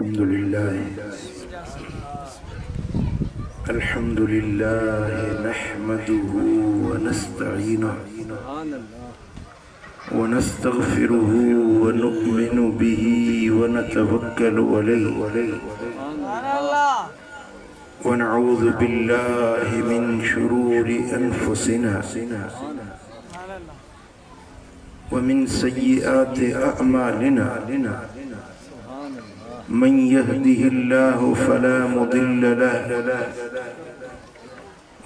अल्हम्दुलिल्लाह नहमदुहु व नस्तईनुहु व नस्तगफिरुहु व नु'मिनु बिही व नतवक्कलु अलैहि व नऊज़ु बिल्लाहि मिन शुरूरि अनफुसिना व मिन सय्यिआति अअमालिना मन यहदिहिल्लाहु फला मुदिल्ल लहु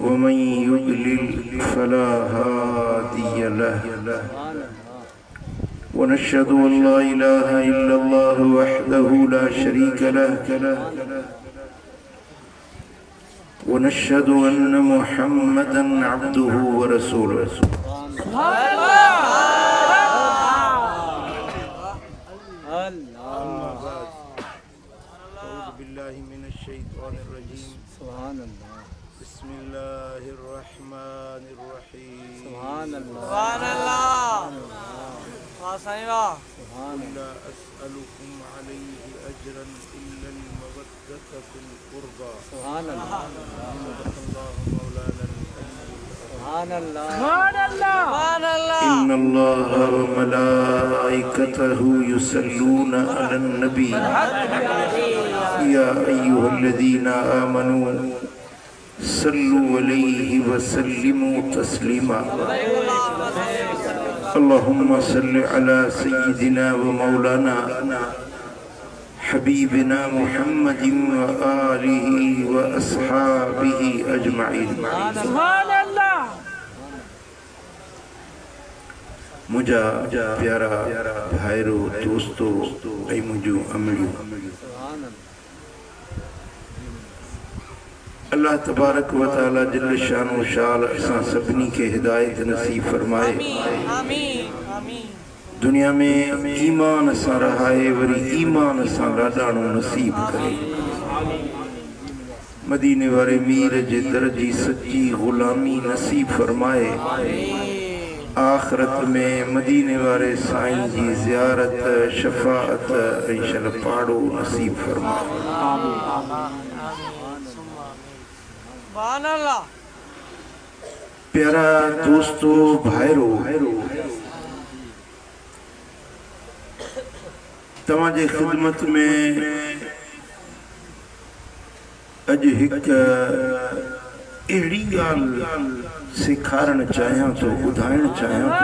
व मन युद्लिल फला हादिय लहु व नशहदु अन ला इलाहा इल्लल्लाहु वहदहु ला शरीक लहु व नशहदु अन्न मुहम्मदन अब्दुहु व रसूलुहु। इन्नल्लाह व मलाइकतहु युसल्लूना अलन नबी या अय्युहल्लज़ीना आमनू सल्लु अलैहि व सल्लिमू तस्लीमा। अल्लाहुम्मा सल्लि अला सय्यिदिना व मौलाना हबीबिना मुहम्मदिन व आलिहि व अस्हाबिहि अजमईन। मुझा प्यारा भाईरो दोस्तों ऐ मुझो अमलियो अल्लाह तबारक व तआला जल्ल शानो शाल असां सभिनी के हिदायत नसीब फरमाए। दुनिया में ईमान सां रहाए वरी ईमान सां लाडाणो नसीब करे। मदीने वारे मीर जे दर जी सच्ची गुलामी नसीब फरमाए। आखिरत में मदीने वारे साईं जी ज़ियारत शफाअत इंशाअल्लाह पाड़ो नसीब फरमाए। प्यारा दोस्तों भाईरो तवाजे खिदमत में अज एक अहिड़ी ॻाल्हि सेखारण चाहियां तो ॿुधाइण चाहियां तो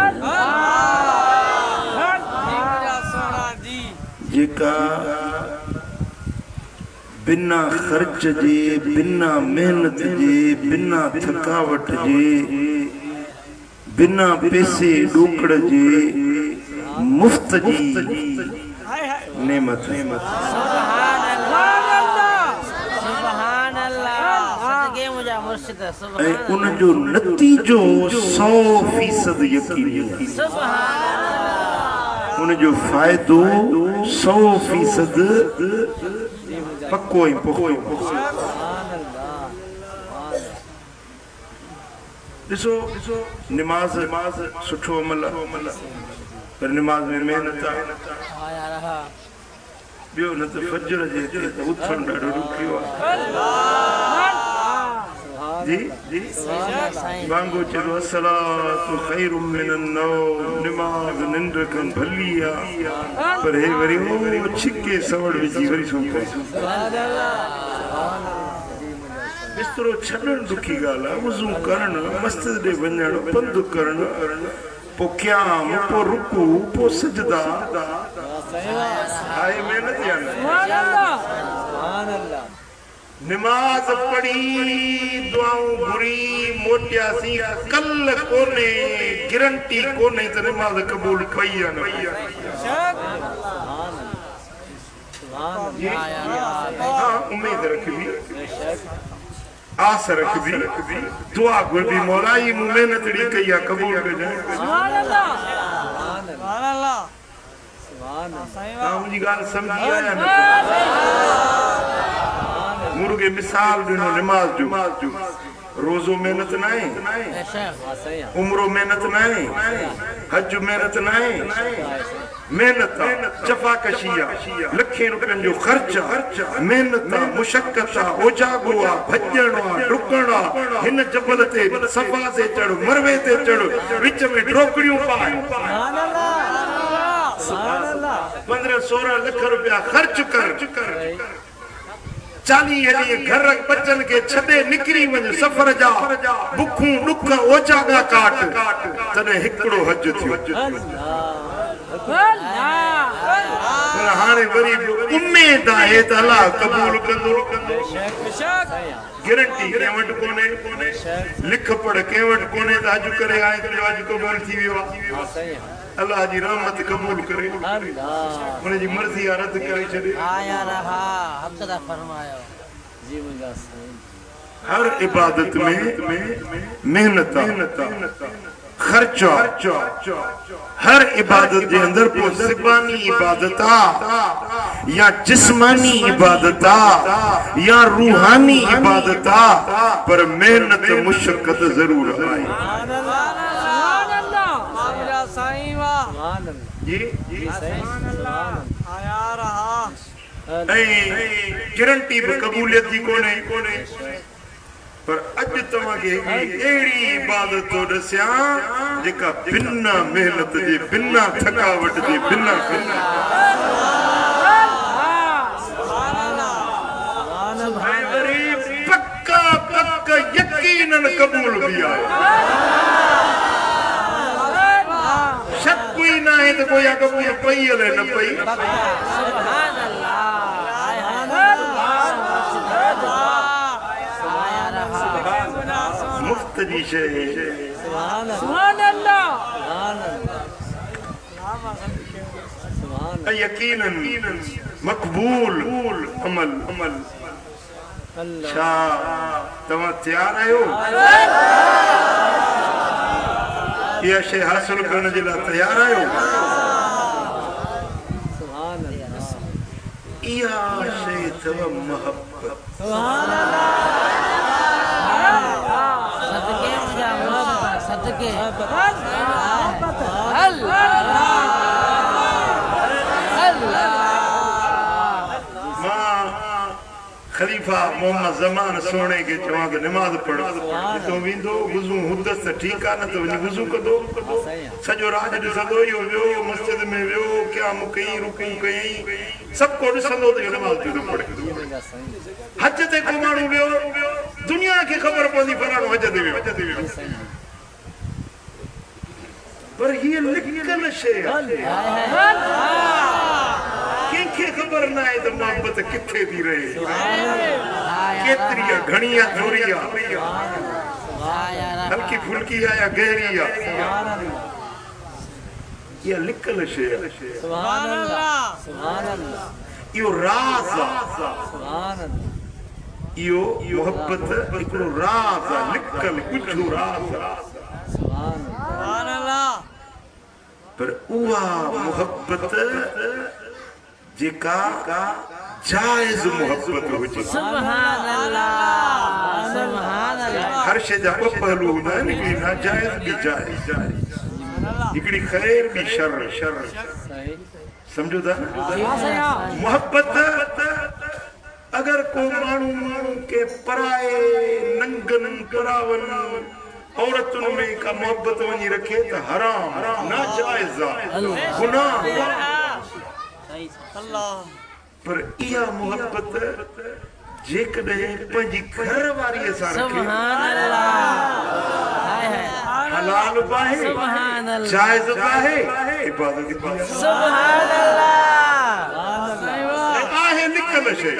जेका बिना खर्च जे बिना मेहनत जे बिना थकावट जे बिना पैसे ॾोकड़ जे मुफ्त जी नेमत। उन जो नतीजो 100% यकीनी है। उन जो फायदो 100% पक्को ही पक्को। ॾिसो नमाज सुठो अमल पर नमाज में मेहनत आहे। ॿियो न त फजर जे उथण ॾाढो ॾुखियो आहे। जी जी वांगो चलो अस्सलातु खैरुम मिनन नौम। नमाज निंड खां भली आहे पर हे वरी छिके सवड़ विझी वरी सुम्हे। बिस्तरो छॾणु ॾुखी ॻाल्हि आहे। वज़ू करणु मस्जिद ॾे वञणु पंधु करणु पोइ क़याम पोइ रुकू पोइ सजदा आहे महिनत या न। नमाज पढ़ी दुआऊं घुरी मोटियासी कल कोने गारंटी कोने त नमाज कबूल कई या न। हाँ उम्मीद रखबी आस रखबी दुआ घुरबी मौला ही मेहनत डी कई या कबूल कर जाए। मुझी गाल समझी आया न। मुर्गे मिसाल दिनो नमाज जो रोजो मेहनत ना है, उम्रो मेहनत ना है, हज मेहनत ना है, मेहनत जफ़ाकशिया लखे रुपयनि जो ख़र्च मेहनत मुशक्क़त ओजागो भॼण डुकण हिन जबल ते सफ़ा ते चढ़ मरवे ते चढ़ विच में ड्रोकड़ियूं पाए 15-16 लख रुपया ख़र्च कर 40 ॾींहं घर बचन के छॾे निकिरी वञ सफ़र जा बुखूं ॾुख ओजागा काट तॾहिं हिकिड़ो हज थियो पर हाणे वरी उम्मीद आहे त अल्लाह क़बूल कंदो गारंटी कंहिं वटि कोन्हे लिख पढ़ कंहिं वटि कोन्हे त अॼु करे आए तुंहिंजो अॼु क़बूल थी वियो आहे अल्लाह जी रहमत क़बूल करे हुन जी मर्ज़ी रद्द करे छॾे हर इबादत में मेहनत खर्चा हर इबादत के अंदर को ज़बानी इबादत या जिस्मानी इबादत या रूहानी इबादत पर मेहनत मुशक्कत जरूर है जी गारंटी भी कबूलियत की कोने पर अज तव्हांखे अहिड़ी इबादत थो ॾसियां जेका बिना मेहनत जे बिना थकावट जे बिना पक्का पक्का यकीनन कबूल भी आहे शक कोई ना है तो कोई कबूल पई हले न पई मुफ्त जी शइ सुभान अल्लाह यकीनन मक़बूल अमल छा तव्हां तैयार आहियो इहा शइ हासिल करण जे लाइ तैयार आहियो इहा शइ अथव मोहब्बत सुभान खलीफा मोहम्मद ज़मान सोने के चवां तो नमाज पढ़ तो विंदो वुज़ू हुदस त ठीक आ न तो वञी वुज़ू कदो सजो राज ॾिसंदो इहो वियो मस्जिद में वियो क़याम कई रुकू कई सब को ॾिसंदो त नमाज जो पढ़ हज ते को माण्हू वियो दुनिया खे ख़बर पवंदी फलाणो हज ते वियो पर हीअ लिखियल शइ कंहिंखे ख़बर न आहे त मोहब्बत किथे थी रहे केतिरी आहे घणी आहे थोरी आहे हल्की फुल्की आहे या गहरी आहे इहा लिखियल शइ इहो राज़ आहे इहो मोहब्बत हिकिड़ो राज़ आहे लिखियल कुझु राज़ आहे पर उहा मोहब्बत जेका जायज़ मोहब्बत हुजे सुभान अल्लाह हर शइ जा ॿ पहलू हूंदा आहिनि हिकिड़ी नाजाइज़ बि जाइज़ हिकिड़ी ख़ैर बि शर सम्झो था मोहब्बत अगर को माण्हू के पराए नंगन परावन औरतुनि में का मोहब्बत वञी रखे त हराम नाजाइज़ गुनाह पर इहा मोहब्बत जेकॾहिं पंहिंजी घर वारीअ सां रखे हलाल बि आहे जाइज़ बि आहे इबादत बि आहे सुभान अल्लाह आहे लिखियल शइ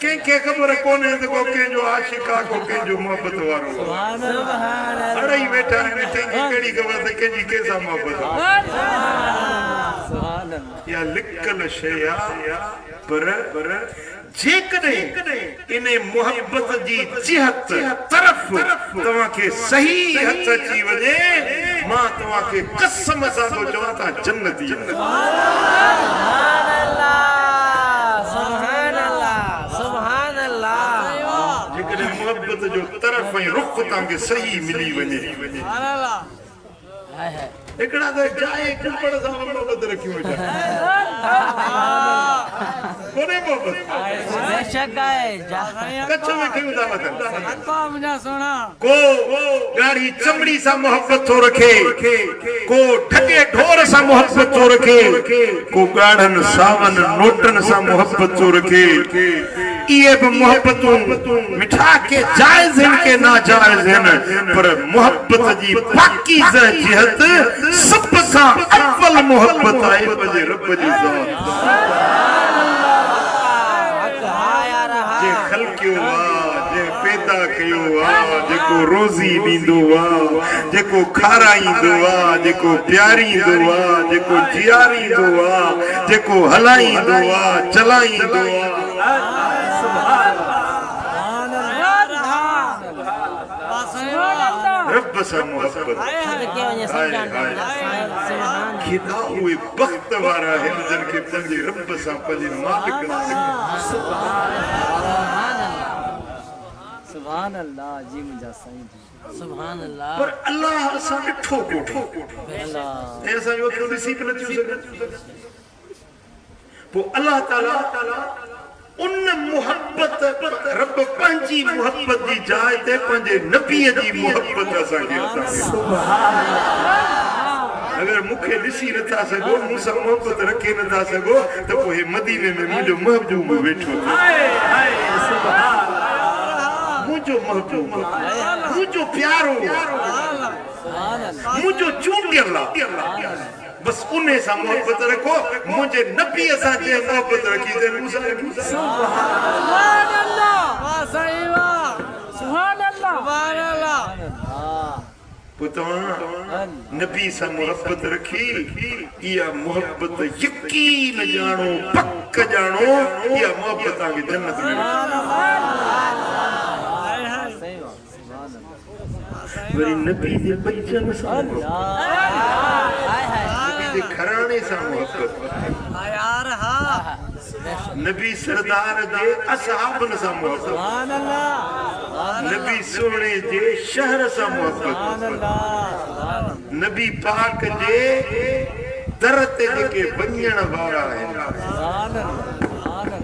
कंहिंखे ख़बर कोन्हे त को कंहिंजो आशिक़ आहे को कंहिंजो मोहब्बत वारो अड़ई वेठा आहिनि कंहिंखे कहिड़ी ख़बर त कंहिंजी कंहिंसां मोहब्बत या लिखियल शइ आहे पर जेकॾहिं इन मोहब्बत जी जिहत तरफ़ तव्हांखे सही हथ अची वञे मां तव्हांखे कसम सां थो चवां त जन्नती जेकॾहिं मोहब्बत जो तरफ़ ऐं रुख़ तव्हांखे सही मिली वञे एकड़ा तो जाए कुपड़ सा मोहब्बत रखी हो जाए कोने मोहब्बत बेशक है कच्छ में क्यों दावत है अक्का मुझे सुना को गाड़ी चमड़ी सा मोहब्बत तो रखे को ढके ढोर सा मोहब्बत तो रखे को गाढ़न सावन नोटन सा मोहब्बत तो रखे ये भी मोहब्बतों मिठा के जायज इनके ना जायज हैं पर मोहब्बत जी बाकी जहत सब सा अव्वल मोहब्बत आए बजे रब जी जे खलकियो जे पैदा कयो जेको रोजी दींदो जेको खाराईंदो जेको प्यारींदो जेको जियारींदो जेको हलाईंदो चलाईंदो रब सा मोहब्बत खिदा हुए बख्त वारा है जन के पंजे रब सा पंजे मालिक सुभान अल्लाह जी मुझा सही सुभान अल्लाह पर अल्लाह सा ठो को अल्लाह ऐसा जो क्यों नसीब न थी सके वो अल्लाह ताला उन मोहब्बत रब पंजी मोहब्बत जी जाए ते पंजे नबी जी मोहब्बत असा के अता सुभान अल्लाह अगर मुखे दिसी न था सगो मुसा मोहब्बत रखे न था सगो तो पोहे मदीने में मुजो महबूब बैठो हाय हाय सुभान मुजो महबूब मुजो प्यारो सुभान अल्लाह मुजो चूंडियला बस उन्हें सा मोहब्बत रखो मुझे नबी असा जे मोहब्बत रखी ते मूसा सुभान अल्लाह वाह सही वाह सुभान अल्लाह सुभान अल्लाह पुतवा नबी सा मोहब्बत रखी या मोहब्बत यकीन जानो पक्का जानो या मोहब्बत आगे जन्नत में वरी नबी जे बच्चन सा नबी घराने सा मोहब्बत यार हां नबी सरदार जे असहाबन सा मोहब्बत सुभान अल्लाह नबी सोने जे शहर सा मोहब्बत सुभान अल्लाह नबी पाक जे दर ते जेके वञण वारा है सुभान अल्लाह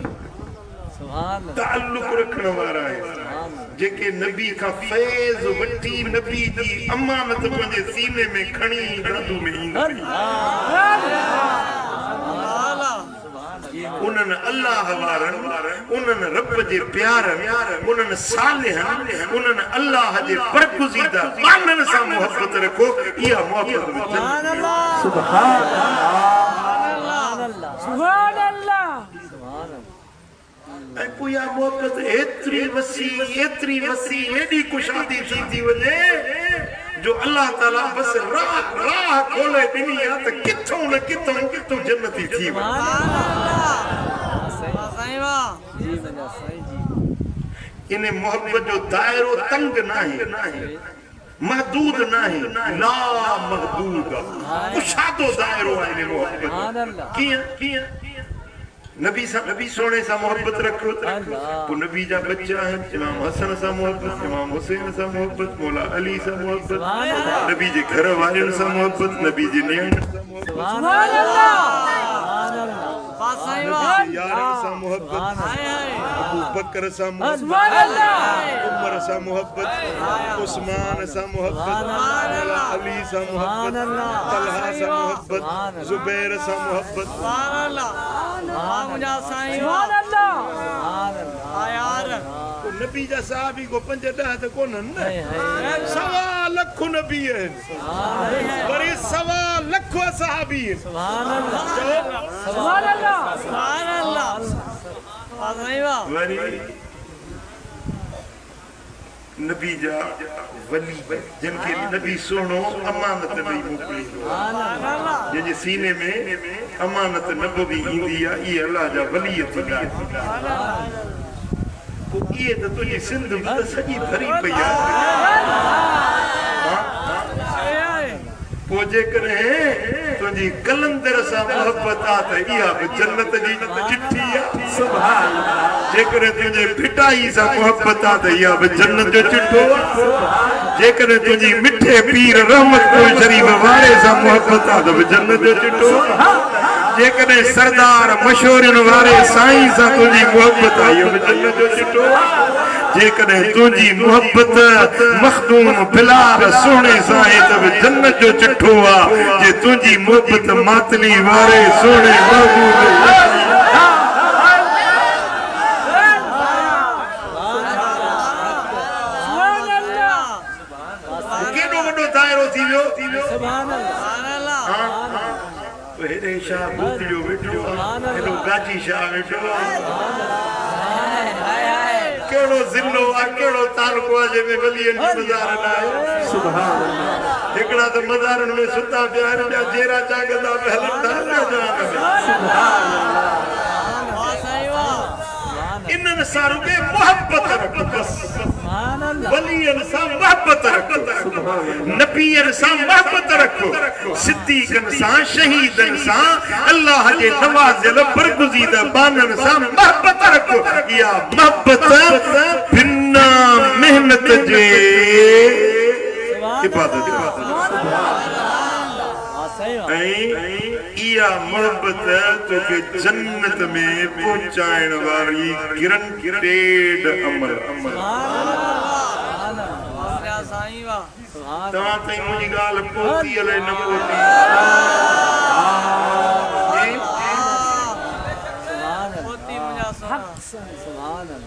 सुभान ताल्लुक रखण वारा है जेके नबी का फैज वठी नबी जी अमानत पंजे सीने में खणी दादू में उनन अल्लाह वारन उनन रब जे प्यारन उनन सालिहन उनन अल्लाह जे बरगुज़ीदा बानन सा मोहब्बत रखो या मोहब्बत सुभान अल्लाह सुभान अल्लाह सुभान अल्लाह पुया मोहब्बत एतरी वसी एडी कुशादी थी वने जो अल्लाह ताला बस राह खोले दुनिया त किथों न किथों जन्नती थी सुभान अल्लाह सही वाह जी मजा सही जी इने मोहब्बत जो दायरो तंग नहीं महदूद नहीं ला महदूद कुशादो दायरो इने मोहब्बत सुभान अल्लाह किया नबी सोने सा मोहब्बत रखो तो नबी जा बच्चा है इमाम हसन सा मोहब्बत इमाम हुसैन सा मोहब्बत मौला अली सा मोहब्बत नबी जे घर वाले सा मोहब्बत नबी जे नेण सुभान अल्लाह सुभान अल्लाह यार सा मोहब्बत अबू बकर सा मोहब्बत सुभान अल्लाह उमर सा मोहब्बत उस्मान सा मोहब्बत मौला अली सा मोहब्बत तलहा सा मोहब्बत जुबैर सा मोहब्बत सुभान अल्लाह मुझा साईं सुभान अल्लाह सुभान अल्लाह यार को नबी जा साहबी को 5-10 त कोनन सवा लख नबी है वरी सवा लख सहाबी है सुभान अल्लाह सुभान अल्लाह सुभान अल्लाह आईवा वरी नबी जा वली जिनके नबी सोनो अमानत नहीं मोकली सुभान अल्लाह जे सीने में अमानत नबवी इंदी आ ये अल्लाह जा वलीयत दा सुभान अल्लाह को ये तो तुझे सिंध में सजी भरी पई पोजे करे तुझी कलंदर सा मोहब्बत आ त इहा जन्नत जी चिट्ठी आ सुभान अल्लाह जेकर तुझे पिटाई सा मोहब्बत आ दई अब जन्नत जो चिट्ठो जेकर तुझी मिठे पीर रहमत को शरीफ वारे सा मोहब्बत आ दब जन्नत जो चिट्ठो जेकर सरदार मशहूर वारे साईं सा तुझी मोहब्बत आई अब जन्नत जो चिट्ठो जेकर तुझी मोहब्बत मखदूम बिलाल सोने सा है तब जन्नत जो चिट्ठो आ जे तुझी मोहब्बत मातली वारे सोने महबूब शाह बुद्धियो बैठो हेलो गाजी शाह बैठो केड़ो जिलो आ केड़ो तालुको आ जे में वलियन मजार ना सुभान अल्लाह एकड़ा तो मजारन में सुता प्यार जा जेरा चागदा हलता जान सुभान अल्लाह इनन सारू के मोहब्बत रख बस सुभान अल्लाह वलियन सा मोहब्बत रख नबीयन सा मोहब्बत रखो सिद्दीकन सा शहीदन सा अल्लाह के नवाज़िल बरगुज़ीदा बानन सा मोहब्बत रखो या मोहब्बत बिना मेहनत जे इबादत इया मोहब्बत तो के जन्नत में पहुंचाने वाली गारंटेड अमल तवा तई मुझी गाल पोती अले न पोती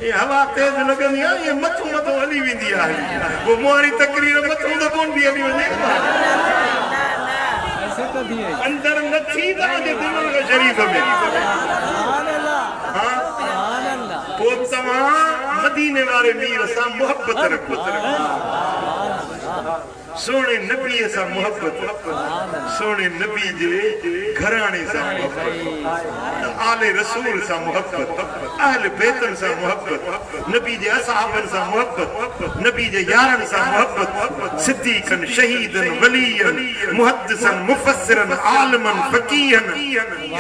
ये हवा तेज लगनी है ये मथु मथु हली विंदी है वो मोरी तकरीर मथु तो कोन भी हली वने ऐसे तो दिए अंदर नथी दा जे दिल के शरीफ में सुभान अल्लाह सुभान अल्लाह पोतवा मदीने वाले मीर सा मोहब्बत रखो सोने नबी सा मोहब्बत सोने नबी जे घराने सा मोहब्बत आले रसूल सा मोहब्बत अहले बैतन सा मोहब्बत नबी जे असहाबन सा मोहब्बत नबी जे यारन सा मोहब्बत सिद्दीकन शहीदन वलियन मुहद्दिसन मुफस्सिरन आलिमन फकीहन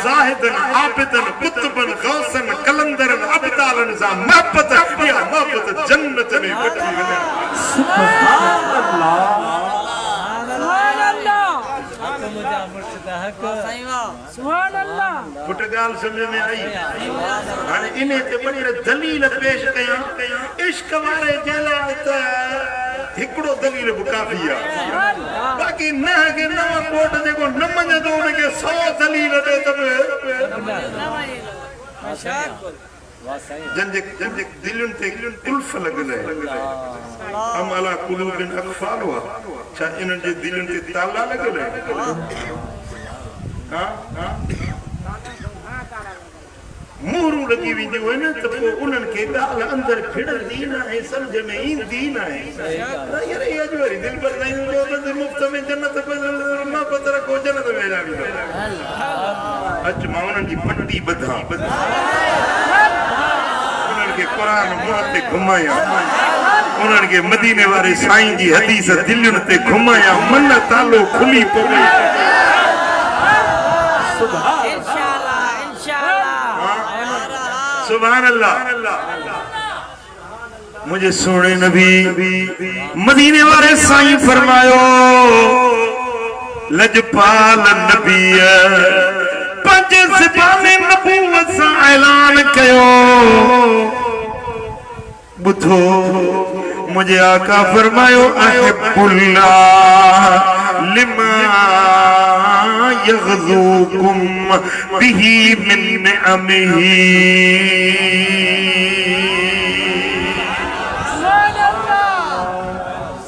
जाहिदन आबिदन कुतुबन गौसन कलंदरन अब्दालन सा मोहब्बत या मोहब्बत जन्नत में बैठी है सुभान अल्लाह सुभान अल्लाह फुटगाल समझ में आई हाने इने ते बड़ी दलील पेश कया इश्क वाले जलात हिकड़ो दलील काफिया बाकी न के नवा कोट जेको न मने तो उनके 100 दलील दे तब जंजे जंजे दिलन ते कुल्फ लगले हम अला कुलूबिन अकफालवा छा इनन जे दिलन ते ताला लगले हां मोरू लगी विंदी हो न तो उनन के गाल अंदर फिरदी ना है समझ में ईंदी ना है यार ये जो दिल पर नहीं जो तो मुफ्त में जन्नत पर ना पता को जन्नत में जा भी अच माउनन की पट्टी बधा के कुरान मुंह ते घुमाया उन्हन के मदीने वाले साईं जी हदीस दिलन ते घुमाया मन तालो खुली पवे इंशाल्लाह इंशाल्लाह सुभान अल्लाह मुझे सोने नबी मदीने वाले साईं फरमायो लजपाल नबी पंज सिपाने नबूवत सा ऐलान कयो बुधो मुझे आका फरमायो अहिब्बुल्लाह लिमा यग़ज़ूकुम बिही मिन निअमिही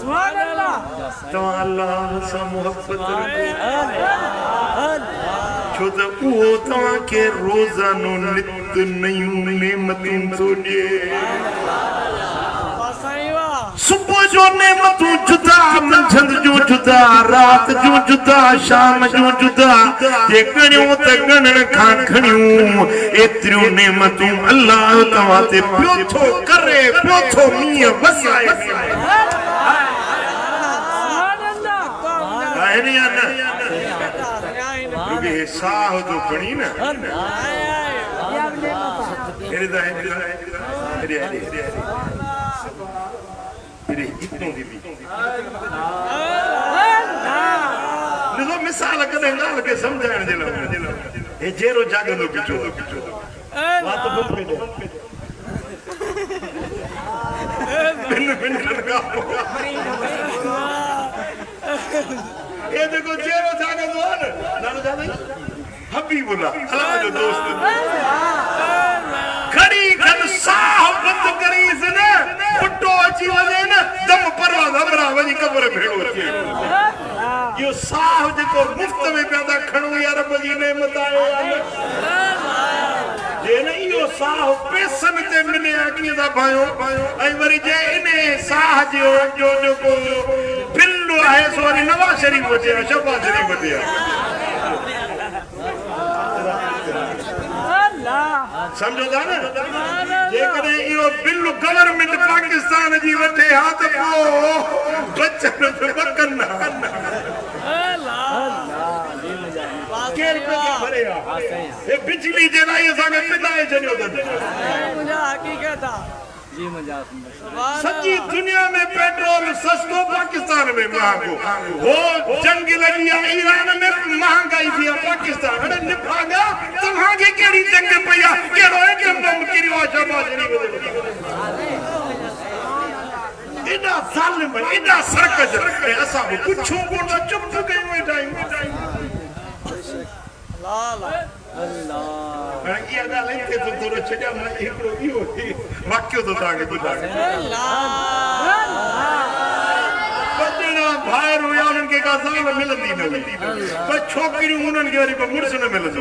सुभान अल्लाह तो अल्लाह से मोहब्बत छो तो वो तवा के रोजानो नित नयूं नेमतूं तो दे सुबह जो नेमतूं जुदा मंझंद जो जुदा रात जो जुदा शाम जो जुदा जे गणियो त गणन खां खणियूं एतिरियूं नेमतूं अल्लाह तवा ते पियो थो करे पियो थो मींहं वसाए सुभान अल्लाह क्योंकि साह तो बनी ना da Iri ittun di bi. Nizo misal kade ngal ke samjhaण je lo. E jero jagando picho. Wat bum pe de. Bin langa. ये देखो जेरो जागा दोन नानो जाने हबीबुल्लाह अल्लाह जो दोस्त खड़ी खन साह बंद करी इसने फुटो अची वने न दम परवाज हमरा वनी कब्र भेड़ो अची यो साह जेको मुफ्त में पैदा खणो या रब जी नेमत आहे जे न इहो साह पैसन ते मिले अॻिए दा भायो ऐं वरी जे इने साह जो को बिल्लो आहे सो वरी नवाज शरीफ वठे शहबाज शरीफ वठे समझो था न जेकॾहिं इहो बिल गवर्नमेंट पाकिस्तान जी वठे हा त पोइ बचन बकन केर पे भरे ये बिजली जे लाइ असांखे पिलाए छॾियो अथनि मुंहिंजा हक़ीक़त आहे जी मुंहिंजा सॼी दुनिया में पेट्रोल सस्तो पाकिस्तान में महांगो हो जंग लगी आहे ईरान में महांगाई थी आहे पाकिस्तान अरे निभागा तव्हांखे कहिड़ी जंग पई आहे कहिड़ो एटम बम किरियो आहे शहबाज शरीफ एॾा ज़ालिम एॾा सरकश असां बि पुछूं कोन चुप कयूं वेठा आहियूं इहा ॻाल्हि हिते तो थोरो छॾियां मां हिकिड़ो इहो वाक़ियो थो तव्हांखे ॿुधायां ॿ भाइर हुया उन्हनि खे का ज़ाल मिलंदी न हुई पर छोकिरियूं उन्हनि खे वरी मुड़ुस न मिलंदो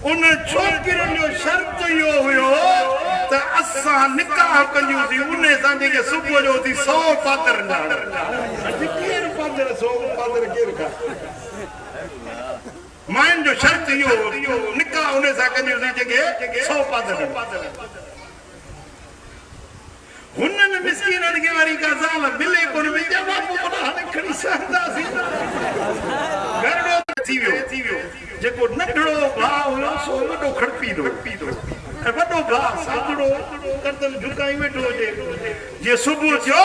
उन छोकिरियुनि जो शर्त इहो हुयो त असां निकाह कंदियूंसीं उन सां जेके सुबुह जो उथी 100 पातर केरु पातर 100 पातर केरु खा माइन जो शर्त इहो निकाह उन सां कंदियूंसीं जेके 100 पातर हुननि मिस्कीननि खे वरी का ज़ाल मिले कोन वेंदा बापू बोला हाणे खणी सहंदासीं घरड़ो थी वियो जेको नंढड़ो भाउ हुयो सो वॾो खड़पींदो ऐं वॾो भाउ सादड़ो गर्दन झुकाई वेठो हुजे जे सुबुह थियो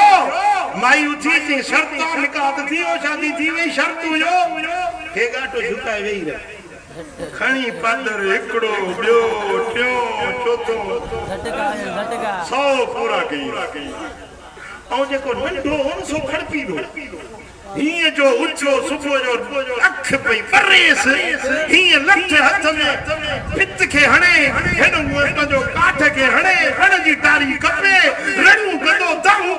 माई उथी चई शर्त निकाह थी वियो शादी थी वई शर्त हुयो के गाटो झुकाए वेही रहे खणी पादर हिकिड़ो ॿियो टियों चोथों 100 पूरा कई ऐं जेको नंढो हो सो खड़पींदो हीअं जो उछो सुबुह जो अख पई परेस हीअं लठ हथ में भित खे हणे हेॾो पंहिंजो काठ खे हणे हण जी टारी कपे रड़ियूं कंदो दाऊं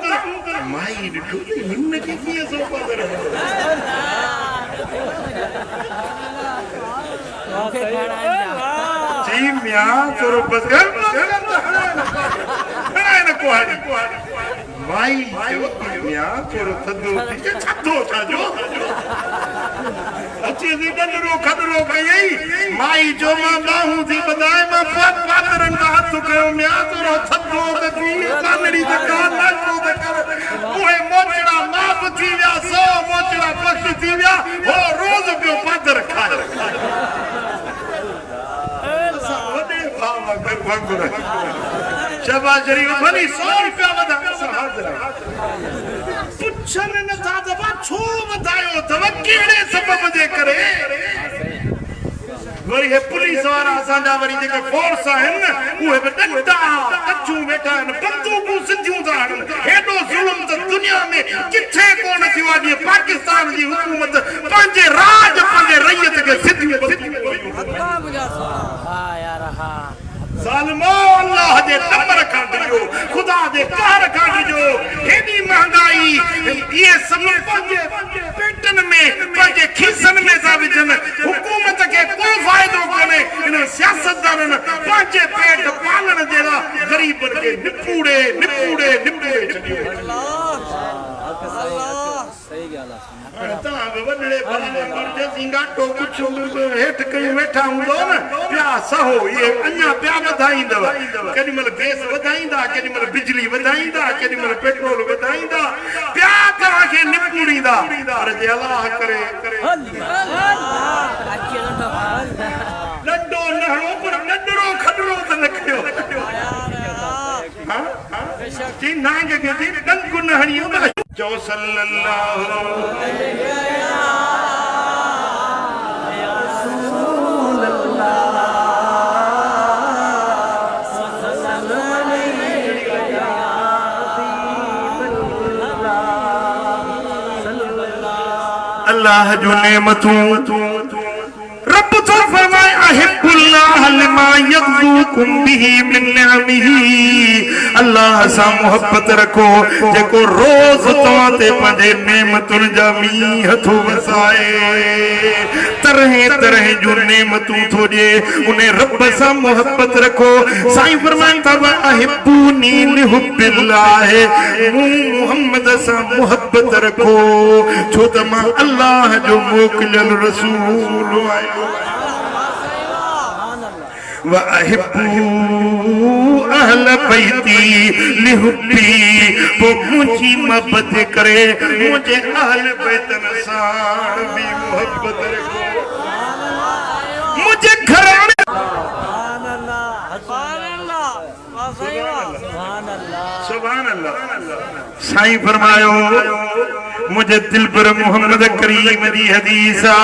माई ॾिठो हिन खे कीअं सो पादर जी मियां तोरो बसर हणाए न कुहाड़ी माई मियां तोरो थधो छातो छाजो अची थी डंडरो खदरो कई माई जो मां बाहूं थी ॿधाए मां पातरनि खां हथ कयो मियां तोरो थधो त थी कानड़ी त का नाचो त कर उहे मोचड़ा माप थी विया 100 मोचड़ा पक्ष थी विया हो रोज़ पियो पातर खाए शहबाज शरीफ भली 100 रुपया वधा हाज़िर पुछन न था त छो वधायो अथव कहिड़े सबब जे करे वरी हे पुलिस वारा असांजा वरी जेके फोर्स आहिनि उहे बि डंडा कच्छूं वेठा आहिनि बंदूकूं सिधियूं था हणनि हेॾो ज़ुल्म त दुनिया में किथे कोन थियो आहे जीअं पाकिस्तान जी हुकूमत पंहिंजे राज पंहिंजे रैयत खे सिधियूं ज़ालिमो अल्लाह जे नंबर खां ॾिजो ख़ुदा जे कहर खां ॾिजो हेॾी महांगाई इहे सभु पंहिंजे पेटनि में पंहिंजे खीसनि में था विझनि हुकूमत खे को फ़ाइदो कोन्हे इन सियासतदाननि पंहिंजे पेट पालण जे लाइ ग़रीबनि खे निपूड़े छॾियो तव्हां वॾड़े गाटो कुझु हेठि कयूं वेठा हूंदो न पिया सहो इहे अञा पिया वधाईंदव केॾी महिल गैस वधाईंदा केॾी महिल बिजली वधाईंदा केॾी महिल पेट्रोल वधाईंदा पिया तव्हांखे निपूड़ींदा पर जे अलाह करे नंढो हणो पर नडरो खडरो त न कयो हां जी ना जगे जी डंक न हणियो त जो सल्लल्लाहु अल्लाह जो नेमतूं रब तो फरमाए अहिब्बुल्लाह लिमा यग़्ज़ूकुम बिही मिन निअमिही अल्लाह सा मोहब्बत रखो जेको रोज तवा ते पंजे नेमतुन जा मींह थो वसाए तरह तरह जो नेमतूं थो दे उन्हें रब सा मोहब्बत रखो साईं फरमाए तब अहिब्बुनी लिहुब्बिल्लाह मोहम्मद सा मोहब्बत रखो छो त मां अल्लाह जो मोकलियल रसूल आहियां वअहिब्बू अहल बैती लिहुब्बी वो मुझी मोहब्बत करे मुझे अहल बैतन साण भी मोहब्बत रखो मुझे घराने सुभान अल्लाह साईं फरमायो मुझे दिल पर मोहम्मद करीम दी हदीसा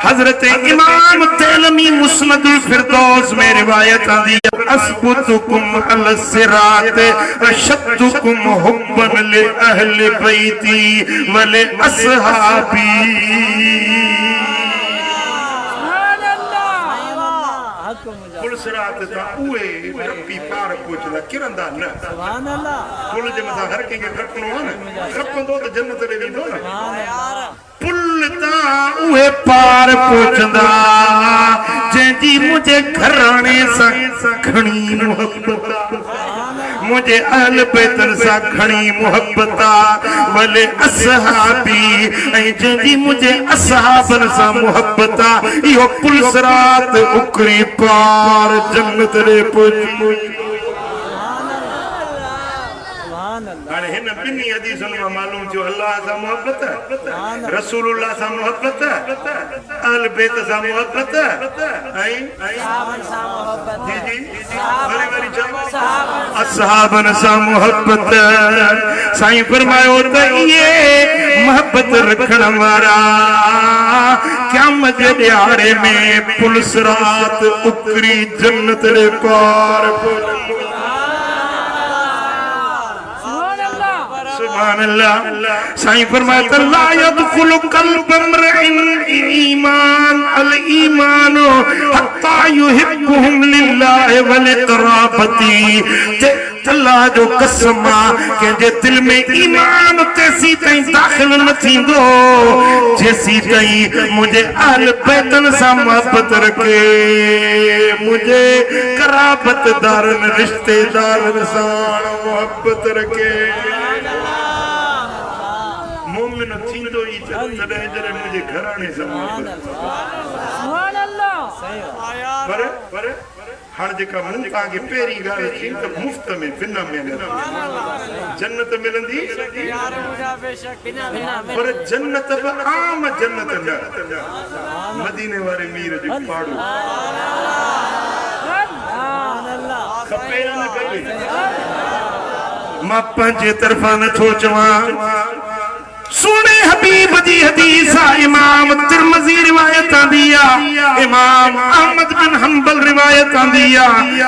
हजरत इमाम तैलमी मुस्नदुल फिरदौस में रिवायत आंदी अस्बुतुकुम अल सिरात अशद्दुकुम हुब्बन लि अहले बैती व लि अस्हाबी पुलसरात ता उए रब्बी पार पहुंचदा किरंदा न सुभान अल्लाह पुल जे मथा हर कंहिंखे खटणो आहे न खपंदो त जन्नत ॾे वेंदो न पुल ता उए पार पहुंचदा जंहिंजी मुंहिंजे घराणे सां घणी मोहब्बत मुझे अहल बैतन सा घणी मोहब्बत वले असहाबी जी मुझे असहाबन सा मोहब्बत यो पुलसरात उकरी पार जन्नत रे पहुंच हाणे हिन ॿिन्ही हदीसुनि मां मालूम थियो अल्लाह सां मोहब्बत रसूलुल्लाह सां मोहब्बत अहल बैत सां मोहब्बत ऐं जी जी वरी वरी असहाबन सां मोहब्बत साईं फरमायो त इहे मोहब्बत रखण वारा क़यामत जे ॾियारे में पुलसरात उकरी जन्नत रे पार सुभान अल्लाह साईं फरमाता ला यदखुलु क़ल्ब इम्रिइन ईमान अल ईमान हत्ता युहिब्बुहुम लिल्लाहि व लिक़राबती अल्लाह जो कसम के जे दिल में ईमान तेसी ताईं दाखिल न थींदो जेसी ताईं मुझे अहल बैतन सां मोहब्बत रखे मुझे कराबतदारन रिश्तेदारन सां मोहब्बत रखे मोमिन थींदो ई तॾहिं जॾहिं मुंहिंजे घराणे सां सुभान अल्लाह पर हाणे जेका मूं तव्हांखे पहिरीं ॻाल्हि थी त मुफ़्त में बिना महिनत जन्नत मिलंदी पर जन्नत बि आम जन्नत न मदीने वारे मीर जो पाड़ो खपे न खपे मां पंहिंजे तरफ़ां नथो चवां सोने हबीब दी हदीस इमाम तिरमिज़ी रिवायत आंदिया इमाम अहमद बिन हंबल रिवायत आंदिया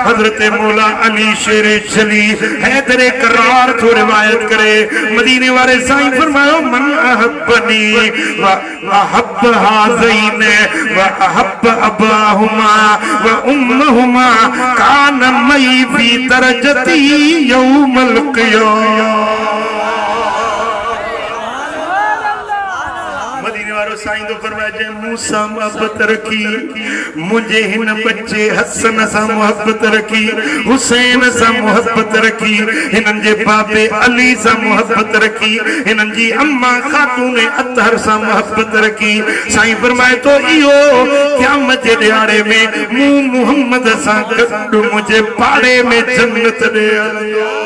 हजरत मौला अली शेर चली हैदर करार तो रिवायत करे मदीने वाले साईं फरमायो मन अहब्बनी व अहब्ब हाज़ैन व अहब्ब अबाहुमा व उम्मुहुमा कान मई फी दरजती यौमल क़ियामह साईं तो फरमाया जे मूसा मोहब्बत रखी मुझे हिन बच्चे हसन सा मोहब्बत रखी हुसैन सा मोहब्बत रखी हिनन जे बाबे अली सा मोहब्बत रखी हिनन जी अम्मा खातून अतहर सा मोहब्बत रखी साईं फरमाए तो इहो क़यामत जे ॾियारे में मूं मोहम्मद सा गॾु मुझे पाड़े में जन्नत ॾे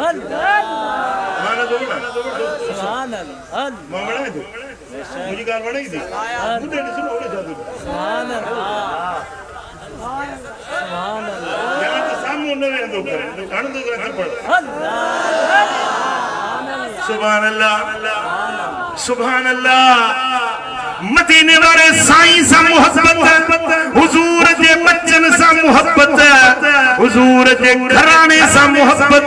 माना दो ना सुभान अल्लाह मां बना दो मुझे गाल बनाई थी मुझे सुनो ओले जादू सुभान अल्लाह सुभान अल्लाह यार तो सामने न वे दो करे घण दो कर पड़ सुभान अल्लाह सुभान अल्लाह मदीने वाले साईं सा मोहब्बत हुजूर जे बच्चन सा मोहब्बत हुजूर जे घराने सा मोहब्बत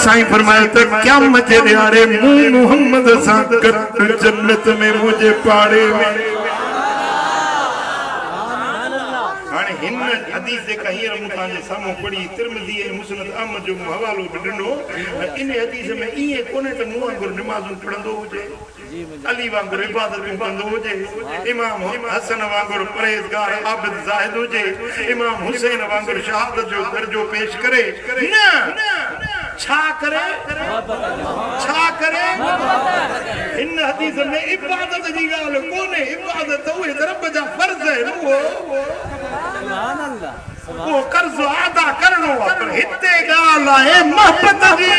साईं फरमाया तो क्या मजे यारे मुंह मोहम्मद सा जन्नत में मुझे पाड़े में हाने हिन हदीस जे कहीर मुतां जे सामो पड़ी तिरमिज़ी ऐं मुस्नद अहमद जो हवालो ॾिनो इन हदीस में इए कोने त मुंह वांगुरु निमाज़ूं पढ़ंदो हुजे अली वांगुरु इबादतूं कंदो हुजे इमाम हसन वांगुरु परहेज़गार आबिद ज़ाहिद हुजे इमाम हुसैन वांगुरु शहादत जो दर्जो पेश करे न छा करे इन हदीस में इबादत जी ॻाल्हि कोने इबादत उहे रब जा फर्ज़ आहिनि सुभान अल्लाह वो कर्ज अदा करणो आहे पर हिते ॻाल्हि आहे मोहब्बत जी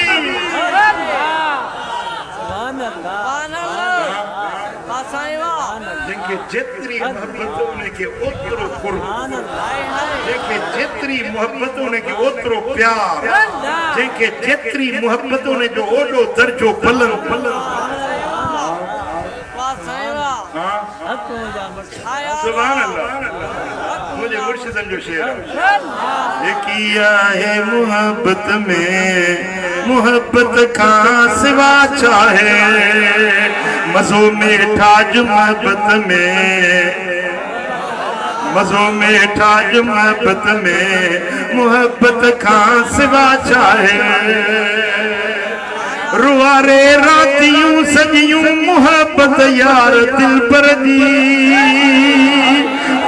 सुभान अल्लाह जिनके जेतिरी मोहब्बत उनखे ओतिरो कुर्ब जिनके जेतिरी मोहब्बत उनखे ओतिरो प्यार जिनके जेतिरी मोहब्बत उनजो ओॾो दर्जो बुलंद सुभान अल्लाह मुझे मुर्शिदन जो शेर है किया है मोहब्बत में मोहब्बत का सिवा चाहे मज़ो में ठाज मोहब्बत में मज़ो में ठाज मोहब्बत में मोहब्बत का सिवा चाहे रुआरे रातियों सजियों मोहब्बत यार दिल पर दी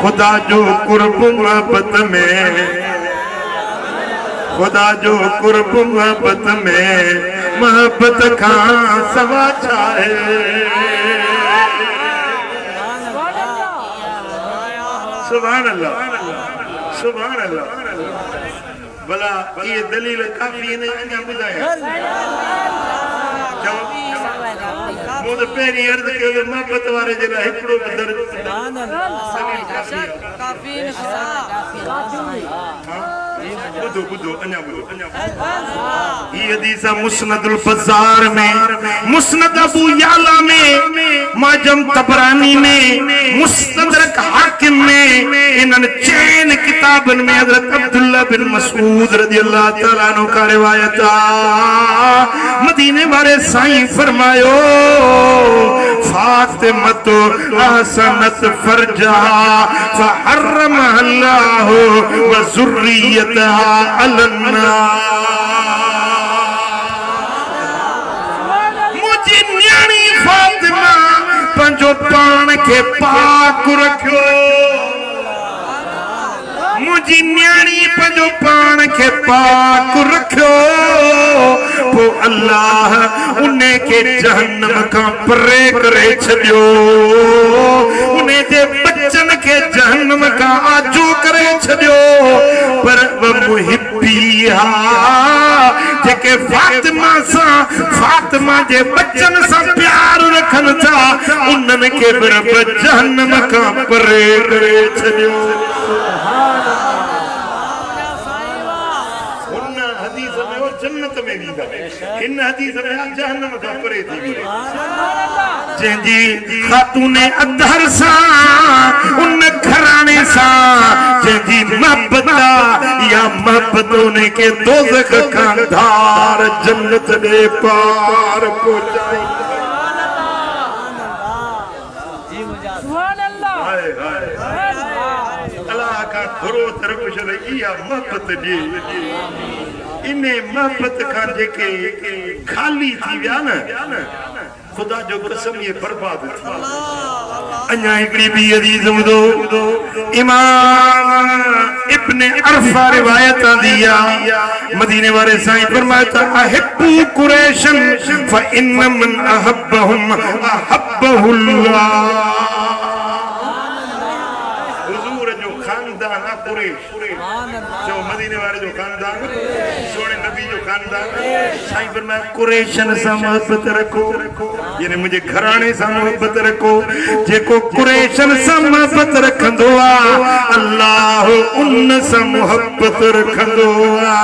खुदा जो कुर्ब मोहब्बत में खुदा जो कुर्ब मोहब्बत में मोहब्बत का सवा चाहे सुभान अल्लाह सुभान अल्लाह भला ये दलील काफी ने अञा ॿुधाया वो तो पहली अर्ज के मोहब्बत वाले जे लाइ हिकिड़ो बि दर्ज सुभान अल्लाह काफी बुधो बुधो अञा बुधो ये हदीस मुस्नदुल बज़ार में मुस्नद अबू याला में माजम तबरानी में मुस्तदरक हाकिम में इनन चैन किताबन में हजरत अब्दुल्लाह बिन मसऊद रज़ियल्लाहु तआला अन्हु का रिवायत मदीने वाले साईं फरमायो फातिमत अहसनत फरजहा फहर्रमहा अल्लाह व ज़ुर्रियतहा अलन्नार मुझे न्याणी फातिमा पंजो पान के पाक रखियो मुझी न्याणी पंजो पान के पाक रखियो वो अल्लाह उन्हें के जहन्नम का परे करे छड़ियो उन्हें जे बच्चन के जहन्नम का आजू करे छड़ियो पर वो मुहिब्बिया जेके फातिमा जे बच्चन सा प्यार रखन था उन्हन के रब जहन्नम का परे करे छड़ियो जन्नत में वींदा इन हदीस में जहन्नम का परे थी जंहिंजी खातून अदहर सा उन घराने सा जंहिंजी मोहब्बत या मोहब्बत उनके दोज़ख का धार जन्नत दे पार पहुंचाई सुभान अल्लाह हाय हाय अल्लाह का घरो तरफ चले या मोहब्बत दी इने मोहब्बत का जेके खाली थी विया न खुदा जो कसम ये बर्बाद थी अञा हिकड़ी बि हदीस ॿुधो इमाम इब्ने अरफा रिवायत दिया मदीने वाले साईं फरमाया अहिब्बु कुरैशन फ इन मन अहब्बहुम अहब्बहुल्लाह हुजूर जो खानदान कुरैश जो मदीने वाले जो खानदान सोने नबी जो खानदान साईं फरमाया कुरैशन सां मोहब्बत रखो यानी मुझे घराणे सां मोहब्बत रखो जेको कुरैशन सां मोहब्बत रखंदो आ अल्लाह उन सां मोहब्बत रखंदो आ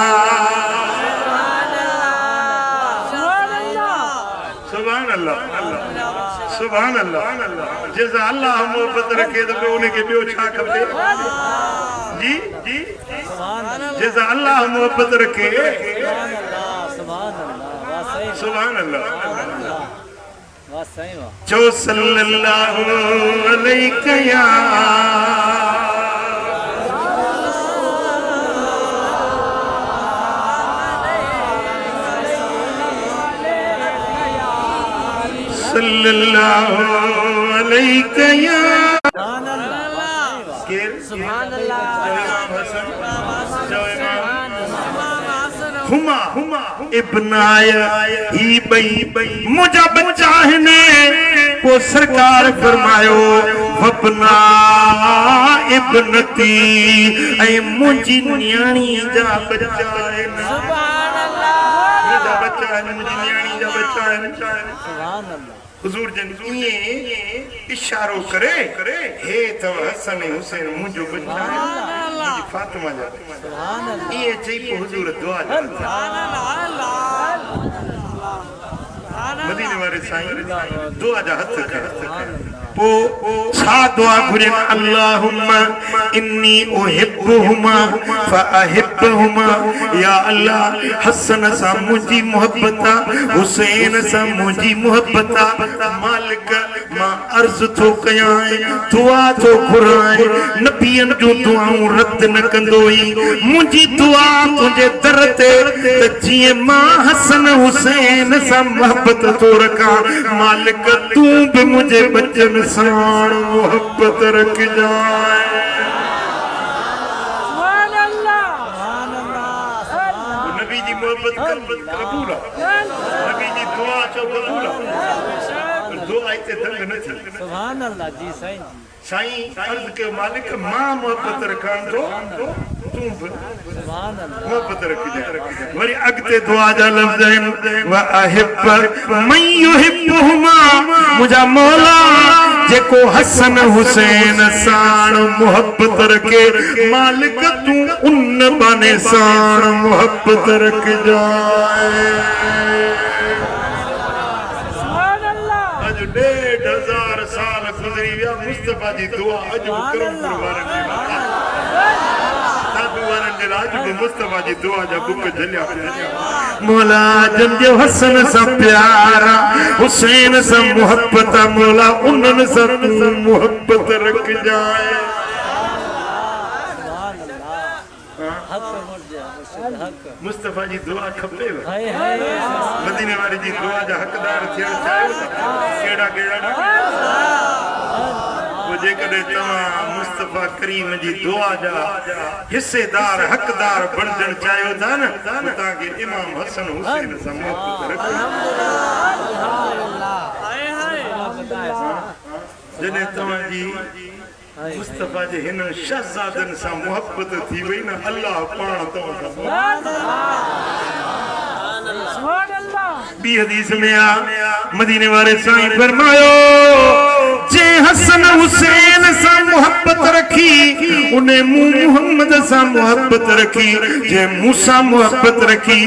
सुभान अल्लाह सुभान अल्लाह जैसा अल्लाह मोहब्बत रखे तो उनके ॿियो छा खपे जी जी जैसा अल्लाह मोहब्बत रखे सुभान अल्लाह चो सल्लल्लाहु अलैहि या सल्लल्लाहु अलैहि या सुभान अल्लाह हुमा हुमा इब्नाय ही बई मुझा बच्चा है ने को सरकार फरमायो वबना इब्नती ऐ मुझी न्याणी जा बच्चा है सुभान अल्लाह मुझा बच्चा है मुझी न्याणी जा बच्चा है सुभान अल्लाह हुजूर जन ये इशारो करे हे तो हसन हुसैन मुझो बच्चा है मुझी फातिमा जा सुभान अल्लाह ये चई हुजूर दुआ मदीने वाले साईं दुआ जा हथ कर पो छा दुआ घुरे अल्लाहुम्मा इन्नी उहिब्बुहुमा फअहिब्बुहुमा या अल्लाह हसन सा मुझी मोहब्बता हुसैन सा मुझी मोहब्बता मालिक मां अर्ज थो कयां दुआ थो घुराए नबियन जो दुआऊं रद्द न कंदोई मुझी दुआ तुझे दर ते जिए मां हसन हुसैन सा मोहब्बत तो रखा मालिक तू भी मुझे बचन साण मोहब्बत रख जाए सुभान अल्लाह नबी जी मोहब्बत कबूल नबी जी दुआ चो कबूल दुआ इते दंग न थी सुभान अल्लाह जी साईं साईं अर्ज के मालिक मां मोहब्बत रखां तो तू भी सुभान अल्लाह मोहब्बत रख जाए वरी अगते दुआ जा लफ्ज आहिनि व अहिब मन युहिब्बुहुमा मुझा मौला जेको हसन हुसैन साण मोहब्बत रखे मालिक तू उन बाने साण मोहब्बत रख जाए सुभान अल्लाह अज 1500 साल गुजरी विया मुस्तफा जी दुआ अज करम कुर्बान मुस्तफा जी दुआ जा बुक झलिया मौला जन जो हसन सा प्यारा हुसैन सा मोहब्बत मौला उन्हनि सा मोहब्बत रख जाए सुभान अल्लाह हक मोड़ जा हक मुस्तफा जी दुआ खपे हाय हाय मदीने वाले जी दुआ जा हकदार थियण चाहियो केड़ा केड़ा जे कदे तमाम मुस्तफा करीम जी दुआ जा हिस्सेदार हकदार बनजण चाहियो था न ताके इमाम हसन हुसैन सा मोहब्बत रख हाय हाय जने तमा जी मुस्तफा जे हिन शहजादन सा मोहब्बत थी वई न अल्लाह पाण तमा सा सुभान अल्लाह बी हदीस में आ मदीने वाले साईं फरमायो जे हसन हुसैन सा मोहब्बत रखी उन्हें मुहम्मद सा मोहब्बत रखी जे मूसा मोहब्बत रखी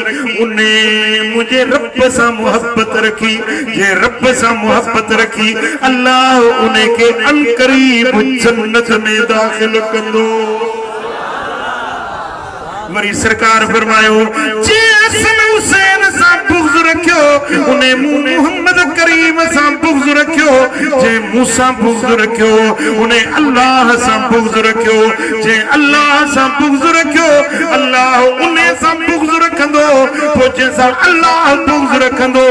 उन्हें मुझे रब सा मोहब्बत रखी जे रब सा मोहब्बत रखी अल्लाह उन्हें के अनकरीब जन्नत में दाखिल कंदो वरी सरकार फरमायो जे हसन हुसैन सा बुग़्ज़ रखियो उन्हें मुहम्मद करीम सा बुग़्ज़ रखियो जे मूसा बुग़्ज़ रखियो उन्हें अल्लाह सा बुग़्ज़ रखियो जे अल्लाह सा बुग़्ज़ रखियो अल्लाह उन्हें सा बुग़्ज़ रखंदो तो जैसा अल्लाह बुग़्ज़ रखंदो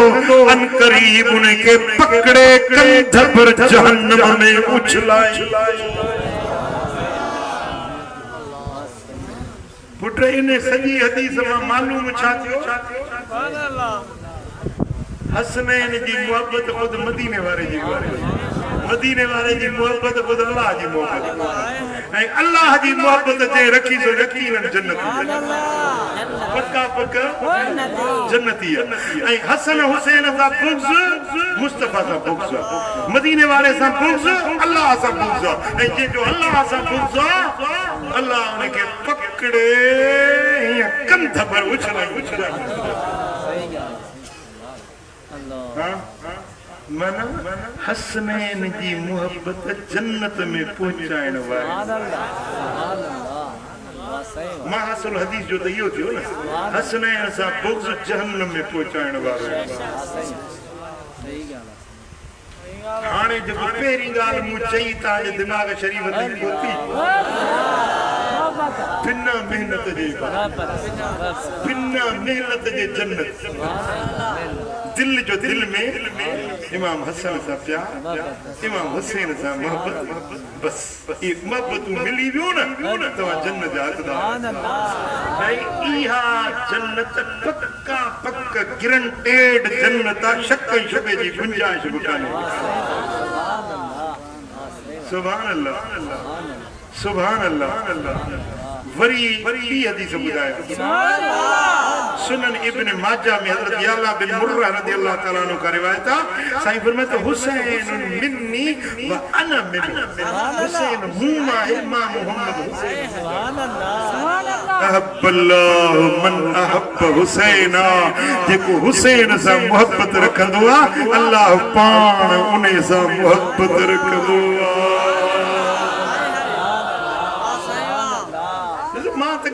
अन करीब उन्हें के पकड़े कंध पर जहन्नम में उछलाए पुट इन्हें सजी हदीस में मालूम छा थियो सुभान अल्लाह हसनैन जी मोहब्बत खुद मदीने वाले जी मदीने वाले जी मोहब्बत खुद अल्लाह जी मोहब्बत ऐं अल्लाह जी मोहब्बत जे रखी सो यकीनन जन्नत पक्का पक्का जन्नती है ऐं हसन हुसैन सा बुग़्ज़ मुस्तफा सा बुग़्ज़ मदीने वाले सा बुग़्ज़ अल्लाह सा बुग़्ज़ ऐं जे जो अल्लाह सा बुग़्ज़ अल्लाह उनके पकड़े या कंध पर उछला हां मन हसनैन जी मोहब्बत जन्नत में पहुंचाइण वारी महासुल हदीस जो इहो थियो न हसनैन सां बुग़्ज़ जहन्नम में पहुंचाइण वारो हाणे जेको पहिरीं ॻाल्हि मूं चई तव्हांजे दिमाग़ शरीफ़ ते पहुती बिना मेहनत जे जन्नत दिल जो दिल में इमाम हसन सा प्यार इमाम हुसैन सा मोहब्बत बस ये मोहब्बत मिली वियो न तव्हां जन्नत जा हक़दार भाई इहा जन्नत पक्का पक्का गारंटेड जन्नत शक शुबे जी गुंजाइश बि कान्हे सुभान अल्लाह सुभान अल्लाह वरी हदीस ॿुधायो सुनन इब्न माजा में हज़रत याला बिन मुर्रा रज़ियल्लाहु ताला अन्हु का रिवायत है साईं फरमाते तो हुसैन मिन्नी व अना मिन्नी हुसैन हुमा इमाम मोहम्मद हुसैन सुभान अल्लाह अहब्बल्लाहु मन अहब्ब हुसैना जेको हुसैन सा मोहब्बत रखंदो आ अल्लाह पाण उन्हे सा मोहब्बत रखंदो आ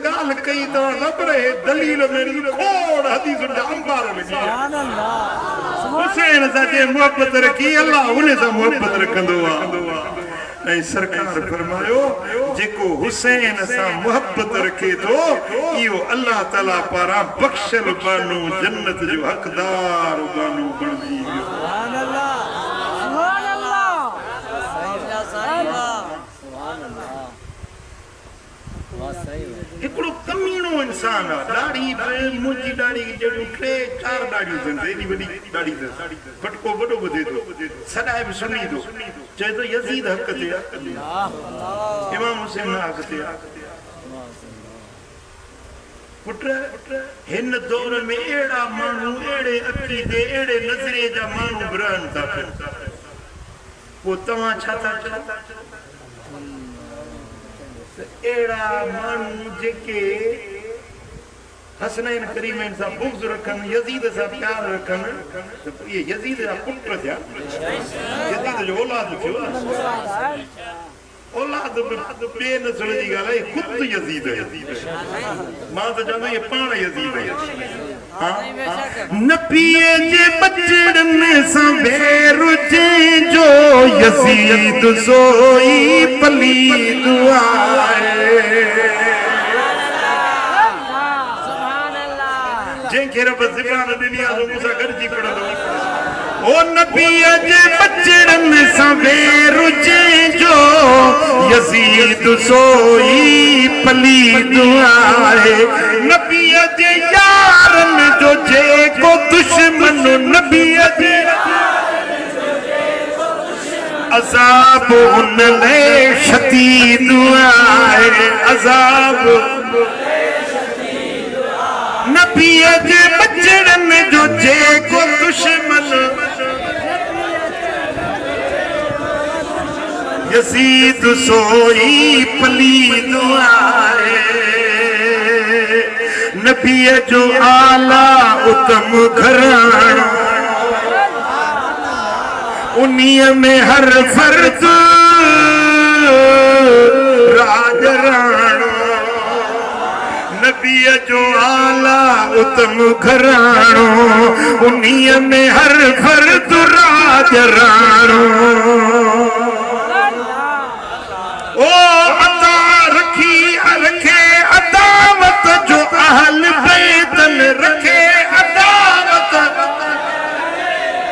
गाल कई तो न पर दलील मेरी खोड़ हदीस जा अंबार लगी सुभान अल्लाह हुसैन सा जे मोहब्बत रखी अल्लाह उन्हें सा मोहब्बत रखंदो आ ऐं सरकार फरमायो जेको हुसैन सा मोहब्बत रखे तो इहो अल्लाह ताला पारा बख्शल बानो जन्नत जो हकदार बानो बणजी वियो सुभान अल्लाह सुभान अल्लाह सुभान अल्लाह हिकिड़ो कमीनो इंसान आहे दाढ़ी मुंहिंजी दाढ़ी जहिड़ियूं 3-4 दाढ़ियूं अथनि एॾी वॾी दाढ़ी अथसि फटको वॾो ॿुधे थो सदाए बि सुनी थो चए थो यज़ीद हक़ ते इमाम हुसैन हक़ ते पुट हिन दौर में अहिड़ा माण्हू अहिड़े अक़ीदे अहिड़े नज़रिए जा माण्हू रहनि था पोइ तव्हां छा था चओ एड़ा मानू जेके हसनैन करीमैन सा बुग़्ज़ रखन यजीद सा प्यार रखन ये यजीद जा पुत्र थिया यजीद जो औलाद थियो औलाद बे नस्ल जी गाल है खुद यजीद है मां तो जानो ये पाण यजीद है हां नबी जे बचड़न सा बेरुजे जो यजीद सोई पलीद आए सुभान अल्लाह जेके रब ज़बान दुनिया जो मूसा गरजी पड़ो ओ नबी जे बचड़न सा बेरुजे जो यजीद सोई पलीद आए नबी जे यारन जो जेको दुश्मन नबी जे अज़ाब उन ले शदीद आए अज़ाब नबी जे बचड़न जो जेको दुश्मन यजीद सोई पलीद आए नबी जो आला उत्तम घराणो उन्हीं में हर फर्द राजराणो नबी जो आला उत्तम घराणो उन्हीं में हर फर्द राजराणो ओ अता रखी रखे अदावत जो अहल बैतन रखे अदावत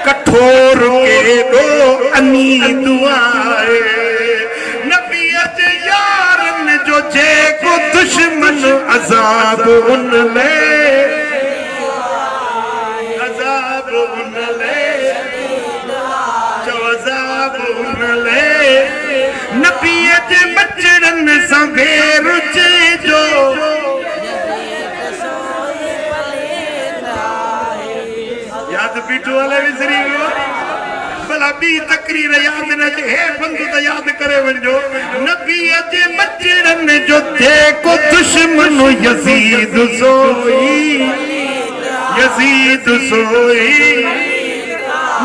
कठोर के दो अनी दुआए नबी जे यारन जो जेको दुश्मन अजाब उन ले अजाब उन ले जो अजाब अज़ाब उनले नबीअ जे बचड़न सां वेर जो याद पीठो वाले विसरी वियो भला बी तकरीर याद न जे हे बंदु त याद करे वञो नबीअ जे बचड़न जो जेको दुश्मन यज़ीद सोई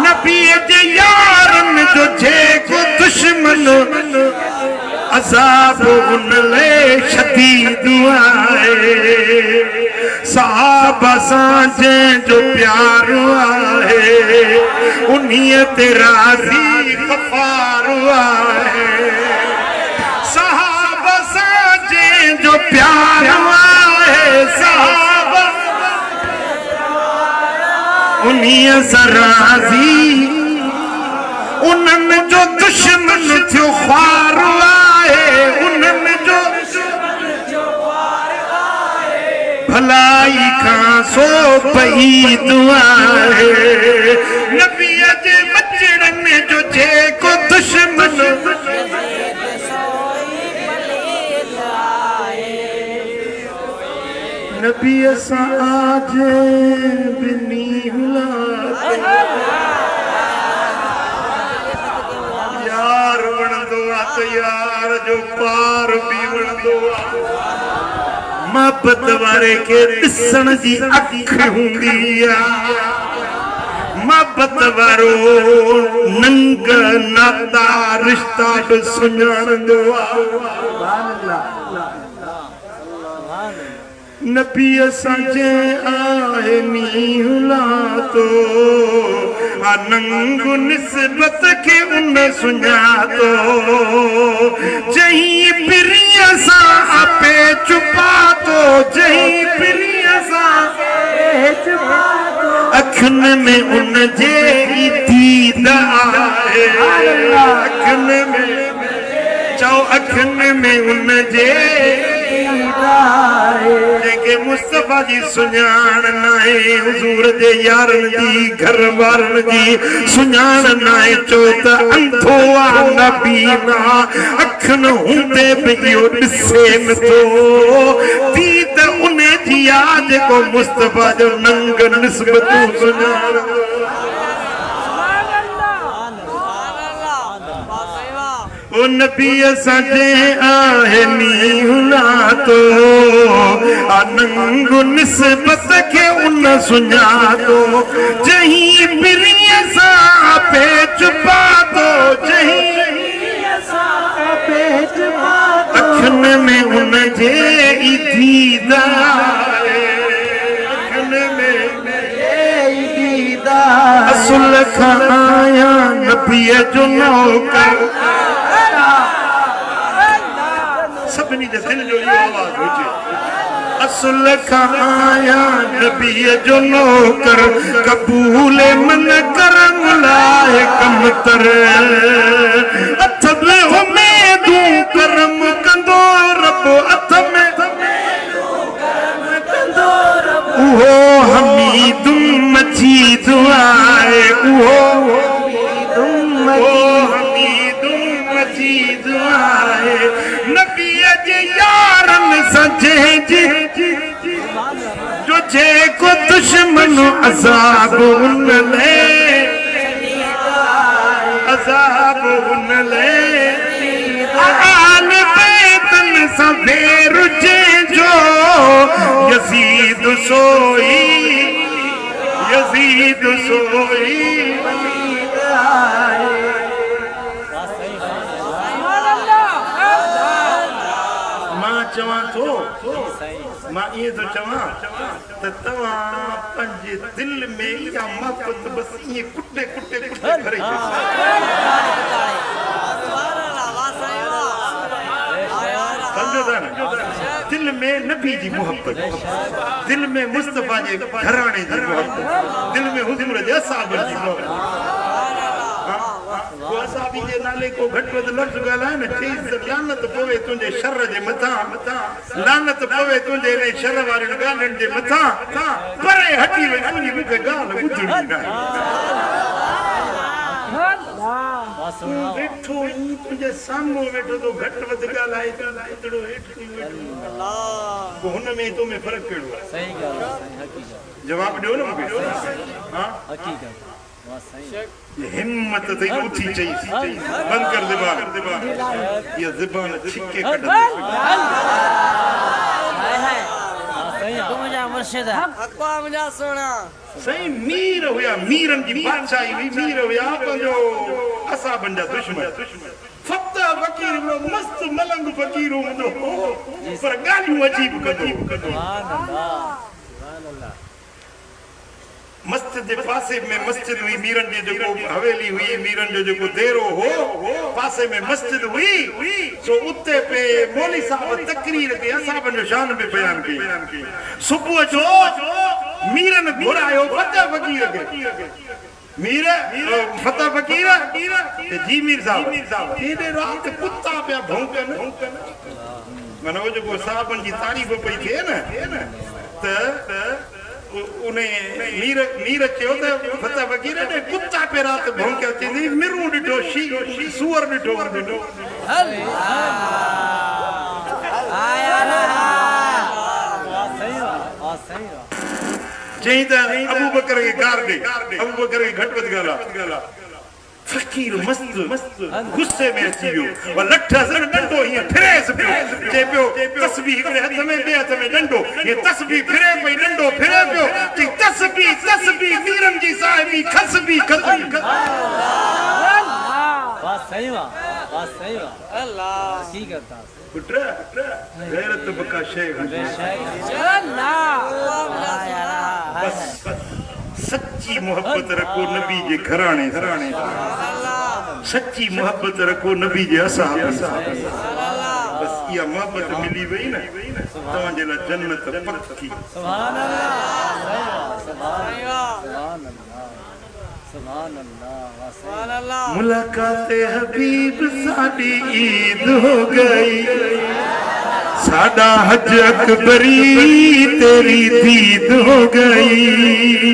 नबीअ जे यारन जो जेको दुश्मन अज़ाब उनले शदीद आहे साहबा सां जंहिंजो प्यार आहे उन्हीअ ते राज़ी ग़फ़ार आहे साहबा सां जंहिंजो प्यार आहे साहबा उन्हीअ सां राज़ी उन्हनि जो दुश्मन थियो ख़्वार आहे उन्हनि जो भलाई खां सो पईद आहे नबीअ जे बचड़न जो जेको दुश्मन नबीअ सां आज बिनी यार वणंदो आहे त यार जो पार बि वणंदो आहे मोहब्बत वारे के ॾिसण जी अख हूंदी आहे मोहब्बत वारो नंग नाता रिश्ता बि सुञाणंदो आहे नबीअ सां जंहिं आहे मींहुं लातो नंग निस्बत खे उन सुञातो जहीं पिरीअ सां आपे चुपातो जहीं पिरीअ सां अखियुनि में उन जे दीद आहे अखियुनि में चओ अखियुनि में उन जे जेके मुस्तफा जी सुञाण नाहे हुजूर जे यारन जी घर वारन जी सुञाण नाहे चो त अंधो आहे नबी ना अखियुनि हूंदे बि इहो ॾिसे नथो थी त उन जी आहे जेको मुस्तफा जो नंग निस्बतूं सुञाणंदो ओ नबीअ सां जंहिं आहे मींहुं लातो नंग निस्बत खे उन सुञातो जहीं पिरीअ सां पे चुपातो जहीं अखियुनि में उन जे दीद अखियुनि में असुल खां आया नबीअ जो नौकर सभिनी जे दिल जो इहो आवाज़ हुजे असुल खां आया नबीअ जो नौकर कबूल मन करम लाइ कम तर अथ में उमेदूं करम कंदो रब अथ में उहो हमीदुम मजीद आहे उहो हमीदुम मजीद आहे नबीअ जे यारन सां जंहिंजी जो जेको दुश्मन अज़ाब उनले आल बैतन सां वेर जो यज़ीद सोई चवां थो मां ये तो चवां त तव्हां पंहिंजे दिल में इहा मोहब्बत बस ईअं कुटे कुटे कुटे भरे सम्झो था न दिल में नबी जी मोहब्बत दिल में मुस्तफा जे घराणे जी मोहब्बत दिल में हुजूर जे असहाब जी मोहब्बत को असाबी जे नाले को घट वध लफ़्ज़ ॻाल्हाए न चई लानत पवे तुंहिंजे शर जे मथां लानत पवे तुंहिंजे इन शर वारनि ॻाल्हियुनि जे मथां परे हटी वञ तुंहिंजी मूंखे ॻाल्हि ॿुधणी न आहे बस सुना बैठो ई तुझे सामने बैठो तो घट वध गालाए तो एतड़ो हेठ अल्लाह को हुन में तो में फर्क केड़ो सही ॻाल्हि आहे सही हक़ीक़त जवाब ॾियो न मूंखे हां हक़ीक़त बस सही ये हिम्मत थई उठी चाहिए बंद कर ज़बान ये ज़बान छिके कढ हाय हाय सही तू मुंहिंजा मुर्शिद हक़ा मुंहिंजा सोना सही मीर हुया मीरन जी बादशाही हुई मीर हुया पंहिंजो असां बंजा दुश्मन फता फकीर में मस्त मलंग फकीर हूंदो पर ॻाल्हियूं अजीब कंदो सुभान अल्लाह मस्जिद जे पासे में मस्जिद हुई मीरन जी जो हवेली हुई मीरन जो जो देरो हो पासे में मस्जिद हुई सो उते पे मौली साहब तकरीर के असाब जो शान में बयान की सुबह जो मीरन घुरायो फता फकीर के मीर फता फकीर जी मीर साहब केडे रात कुत्ता पे भौंकन माने वो जो साहबन जी तारीफ पई थे न त उन्हें मीर चयो त फता फकीर ने कुत्ता पे रात भौंकिया थी मिरू ॾिठो सूअर ॾिठो चई त अबू बकर के गार दे अबू बकर के घट वध गाला फकीर मस्त गुस्से में अची वियो और लठ सर डंडो हिय फिरेस पियो चे पियो तस्बीह हिकड़े हथ में ॿिए हथ में डंडो ये तस्बीह फिरे पई डंडो फिरे पियो कि तस्बीह मीरन जी साहिबी खसबी बस सही अल्लाह हक़ीक़त आहे पुत्र गैरत बका शे बस सच्ची मोहब्बत रखो नबी जे घराणे सच्ची मोहब्बत रखो नबी जे असहाब बस ये मोहब्बत मिली वई न तव्हांजे लाइ जन्नत पक्की सुभान अल्लाह मुलाकात हबीब साडी ईद हो गई साडा हज अकबरी तेरी दीद हो गई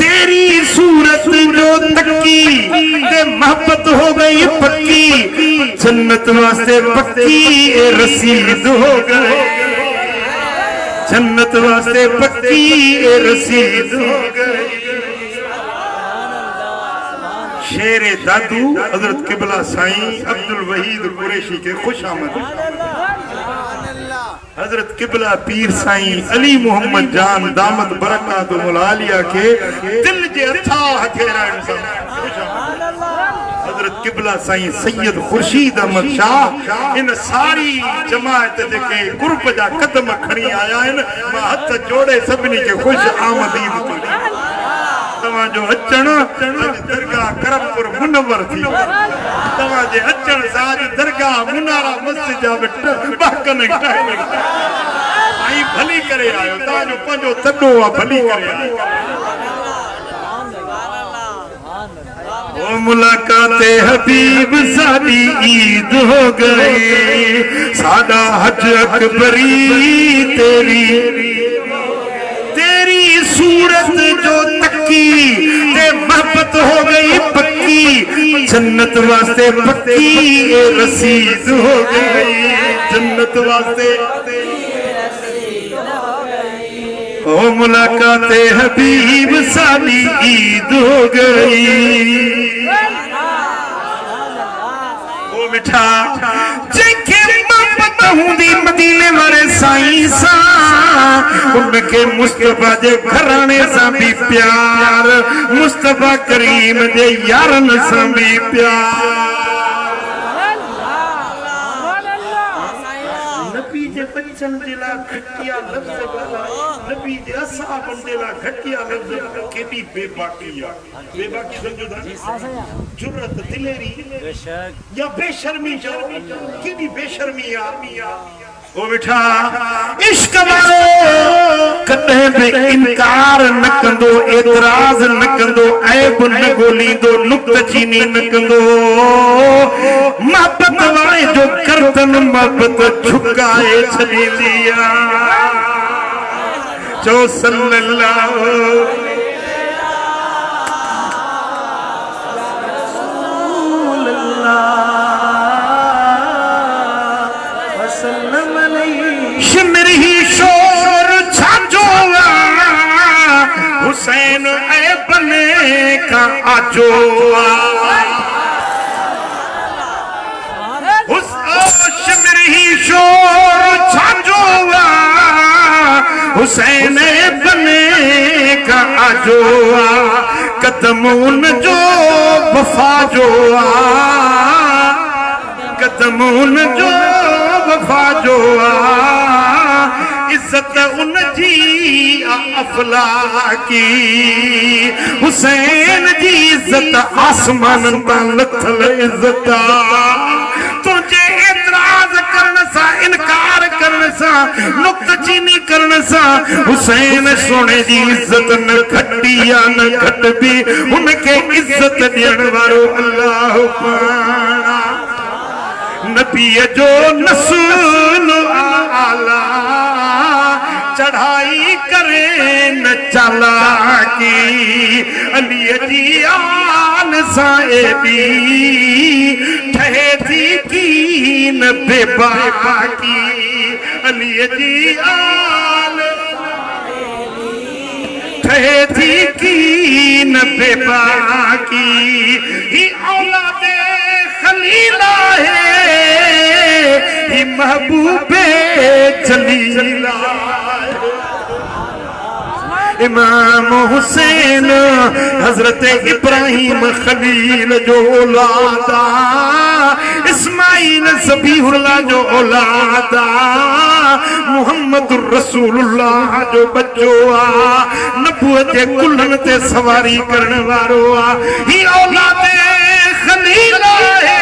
तेरी सूरत जो तकी ते मोहब्बत हो गई पक्की जन्नत वास्ते पक्की ए रसीद हो गई जन्नत वास्ते पक्की ए रसीद हो गई शेर दादू हजरत किबला साईं अब्दुल वहीद कुरैशी के खुश आमद हजरत किबला पीर साईं अली मोहम्मद जान दामद बरकातुहुल आलिया के दिल जे अथाह घेरन सां हजरत किबला साईं सैयद खुर्शीद अहमद शाह इन सारी जमात जेके कुर्ब जा कदम खणी आया आहिनि मां हथ जोड़े सभिनी खे खुश आमदीद थो तव्हां जो अचण दरगाह करमपुर मुनव्वर थी तव्हां जे अचण सां दरगाह मुनारा मस्जिद जा बाकन आई भली करे आयो तव्हां जो पंहिंजो तॾो आहे भली करे आयो ओ मुलाकात हबीब साडी ईद हो गई साडा हज अकबरी तेरी सूरत जो तकी ते मोहब्बत हो गई पक्की जन्नत वास्ते पक्की ए रसीद हो गई जन्नत वास्ते ओ मुलाकात हबीब साडी ईद हो गई ओ मिठा जेके मोहब्बत हुंदी मदीने वाले साईं सा उनके मुस्तफा जे घराने सा भी प्यार मुस्तफा करीम जे यारन सा भी प्यार नबी जे बच्चन जे ला घटिया लफ्ज नबी जे असहाबन जे ला घटिया लफ्ज केडी बेबाकी समझो था जुर्रत दिलेरी बेशक या बेशर्मी जो केडी बेशर्मी आ ओ बेटा इश्क वालो कदे भी इनकार न कंदो एतराज न कंदो ऐब न गोलींदो नुक्तचीनी न कंदो मोहब्बत वाले जो करतन मोहब्बत झुकाए छॾी दिया जो सल्लल्लाहु का आजो उस ओश में ही शोर छाजो हुसैन बने का आजो कदमों जो वफा जो कदमों जो वफा जो इज्जत उन जी अफला की हुसैन जी इज्जत आसमान लथल इज्जत तुझे एतराज करण सा इनकार करण सा नुक्तचीनी करण सा हुसैन सोने जी इज्जत न घटी या न घटबी उनके इज्जत ॾियण वारो अल्लाह पाणा नबी जो नस्ल आला चढ़ाई करे न चालाकी अली जी आन साहेबी ठहे थी की न बेबाकी अली जी आन ठहे थी की न बेबाकी ही औलादे खलीला है ही महबूबे जलीला इमाम हुसैन हजरत इब्राहिम खलील जो औलादा इस्माइल ज़बीहुल्लाह जो औलादा मुहम्मद रसूलुल्लाह जो बच्चो आ नबूवत जे कुल्हन ते सवारी करण वारो आ ही औलादे खलीला है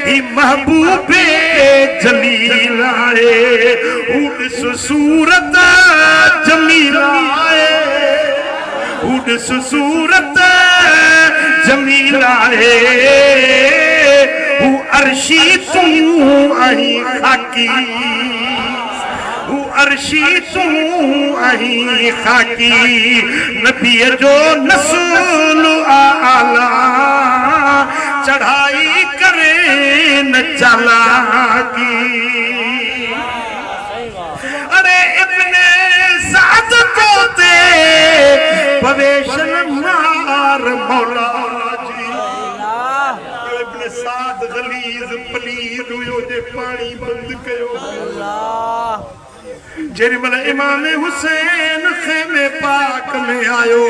ही महबूबे जलीला है उस सूरत जमीला है उस सूरत जमीला है अर्शी तू आई खाकी अर्शी तू आई खाकी नबी जो नस्ल आला चढ़ाई करे न चालाकी अरे इब्ने साद को दे पवेशन मार मौला जी इब्ने साद गलीज पलीद हुयो जे पानी बंद कयो जेरी मल इमाम हुसैन खेमे पाक में आयो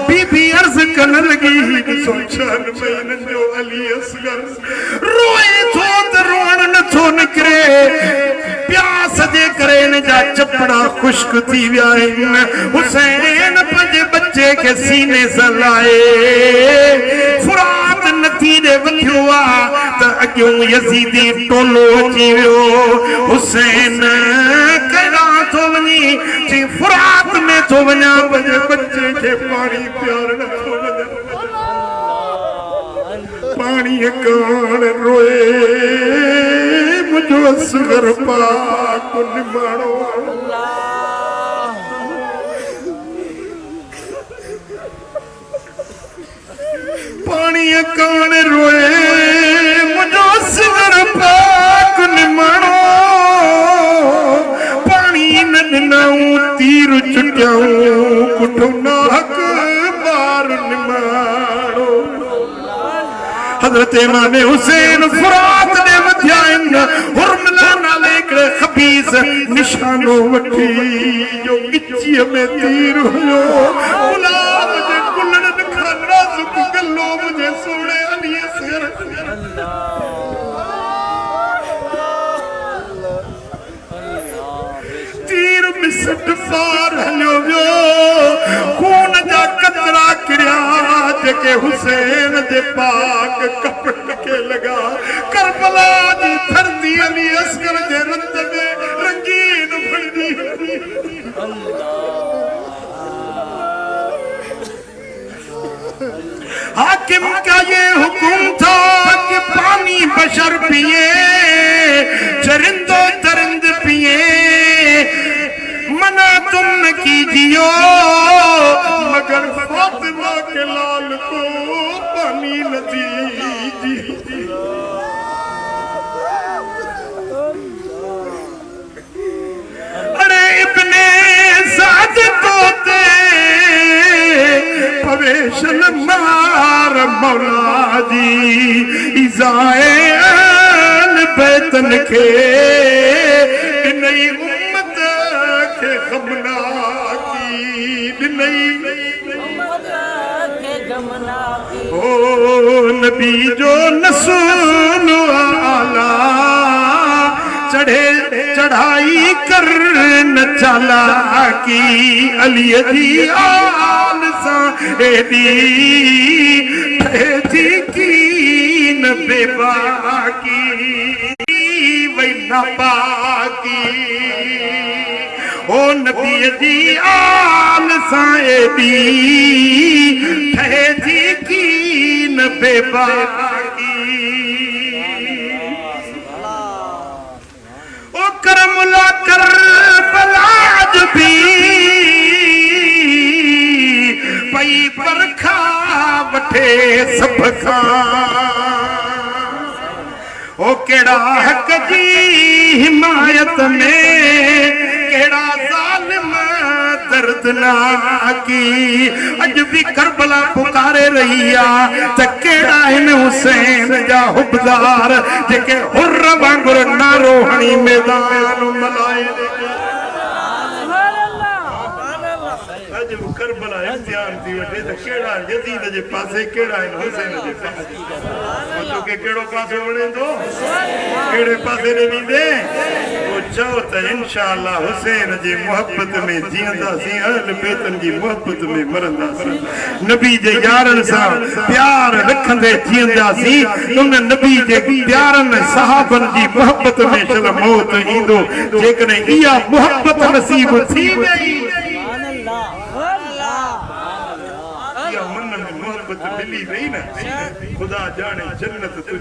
बीबी अर्ज कन लगी सोचन मैंने जो अली असगर रोए थो त रोण न थो निकरे प्यास जे करे न जा चपड़ा खुश्क थी विया हुसैन पंहिंजे बच्चे के सीने से लाए फुरात नथी दे वधियो आ त अॻियों यजीदी टोलो अची वियो हुसैन कहिड़ा थो वञी चई फुरात में थो वञा पंहिंजे बच्चे खे पाणी प्यार नथो वञे पाणी कान रोए मुंहिंजो असगर पाक निमाणो पाणी कान रोए मुंहिंजो असगर पाक निमाणो पाणी न ॾिनऊं तीर चुटियाऊं कुठो नाहक बार निमाणो हज़रत इमाम हुसैन फुरात दे मथियां हुरमला नाले हिकिड़े खबीस निशानो वठी जो गिचीअ में तीर हुयो गुलाब जे गुलनि खां नाज़ुक गलो मुंहिंजे सोणे अली असगर तीर मिसट पार हलियो वियो खून जा कतरा किरिया जेके हुसैन जे पाक कपड़न के लगा करबला जी धरती अली असगर जे रत में रंगीन भरदी हाकिम का ये हुक्म था कि पानी बशर पिए चरिंदो तरंद पिए मना तुम न कीजियो मगर फातिमा के लाल को पानी न दीजिए अरे इब्ने साद तोते हमेशा मार मौला जी इज़ाए अहल बैतन खे नई उम्मत के गमना की नई ओ नबी जो नसूल आला चढ़े चढ़ाई कर न चाला की अली जी आल सा एदी ठहती की न बेबा की वही न बाकी ओ नबी जी आल सा एदी ठहती की न बेबा करमुला कर बलाज भी पई परखा वठे सब खां ओ केड़ा हक जी हिमायत में केड़ा जालिम दर्दनाकी अज भी करबला पुकारे रहिया त केड़ा इन हुसैन जा हुबदार जेके हुर्र वांगुर नारोहणी मैदान मलाए अज करबला इम्तिहान थी वठे त केड़ा यजीद जे पासे केड़ा इन हुसैन जे पासे तो के केड़ो पासे वणे तो केड़े पासे ने वींदे ओ चओ त इंशाअल्लाह हुसैन जी मोहब्बत में जींदासीं अहल बैतन जी मोहब्बत में मरंदासीं नबी जे यारन सां प्यार रखंदे जींदासीं उन नबी जे प्यारन सहाबन जी मोहब्बत में चल मौत ईंदो जेकॾहिं इहा मोहब्बत नसीब थी वई मिली रही ना खुदा जाने जन्नत तुझ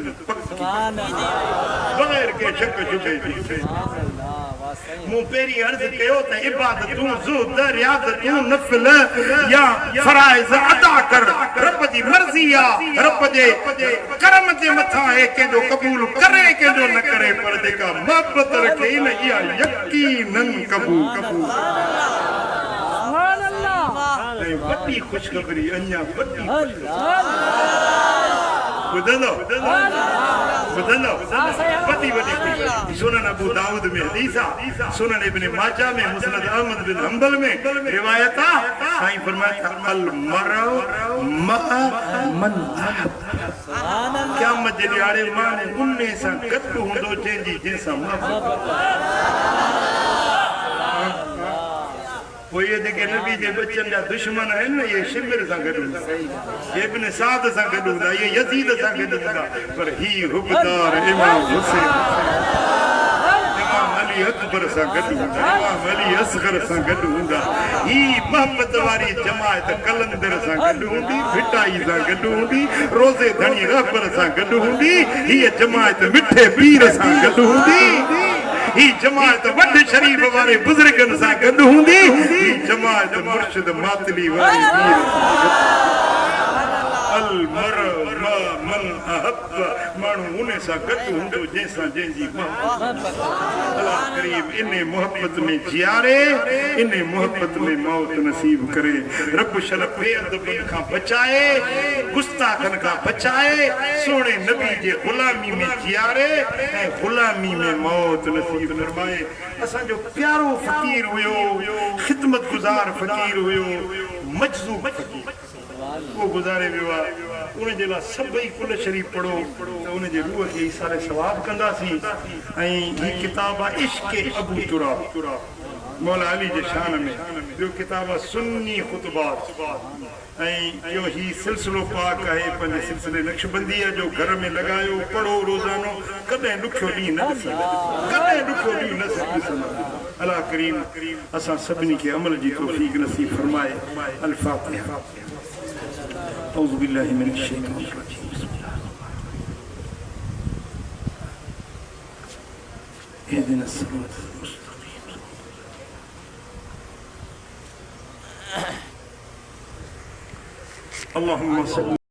बगैर के शक जुबे थी मुंह पेरी अर्ज कयो त इबादतूं ज़ुहद रियाज़तूं नफिल या फराइज़ अदा कर रब जी मर्ज़ी आ रब जे करम जे मथा है केजो कबूल करे केजो न करे पर जेका मोहब्बत रखे न इहा यकीनन कबूल वॾी खुशखबरी अञा वॾी ॿुधंदो वॾी वॾी सुनन अबू दाऊद में हदीस आहे सुनन इब्न माजा में मुस्नद अहमद बिन हंबल में रिवायत आहे साईं फरमाया अल मरउ मा मन क़यामत जे ॾियारे माण्हू उन सां गॾु हूंदो जंहिंजी जंहिंसां वो ये देखे नबी जे बच्चन जा दुश्मन है ना ये शिबिर सा गडू ये इब्न साद सा गडू ये यजीद सा गडू पर ही हुबदार इमाम हुसैन इमाम अली अकबर सा गडू इमाम अली असगर सा गडू ही मोहब्बत वारी जमात कलंदर सा गडू हुंदी फिटाई सा गडू हुंदी रोजे धनी रहबर सा गडू हुंदी ही जमात मिठे पीर सा गडू हुंदी ही जमात वड शरीफ वाले बुजुर्गन सां गॾु हूंदी ही जमात मुर्शिद मातली वाली अल मर मा मन अहब माण्हू उन सां गॾु हूंदो जंहिंसां जंहिंजी मोहब्बत अल्लाह करीम इन मोहब्बत में जियारे इन मोहब्बत में मौत नसीब करे रब शल बेअदबन खां बचाए गुस्ताखन खां बचाए सोने नबी जे गुलामी में जियारे ऐं गुलामी में मौत नसीब फरमाए असांजो प्यारो फकीर हुयो खिदमत गुज़ार फकीर हुयो मजज़ूब फकीर वो गुज़ारे वियो आहे उन जे लाइ सभई कुल शरीफ़ पढ़ो त उन जे रूह खे सारे सवाब कंदासीं ऐं ही किताब आहे इश्क़ अबू तुराब मौला अली जे शान में ॿियो किताब आहे सुन्नी ख़ुतबात ऐं इहो ही सिलसिलो पाक आहे पंहिंजे सिलसिले नक्शबंदीअ जो घर में लॻायो पढ़ो रोज़ानो कॾहिं ॾुखियो ॾींहुं न ॾिसंदा कॾहिं ॾुखियो ॾींहुं न ॾिसंदा अल्लाह करीम असां सभिनी खे अमल जी तौफ़ीक़ नसीब फरमाए अल फातिहा औज़ु बिल्लाहि मिनश शैतानिर रजीम इहदिनस सिरातल मुस्तक़ीम अल्लाहुम्मा सल्लि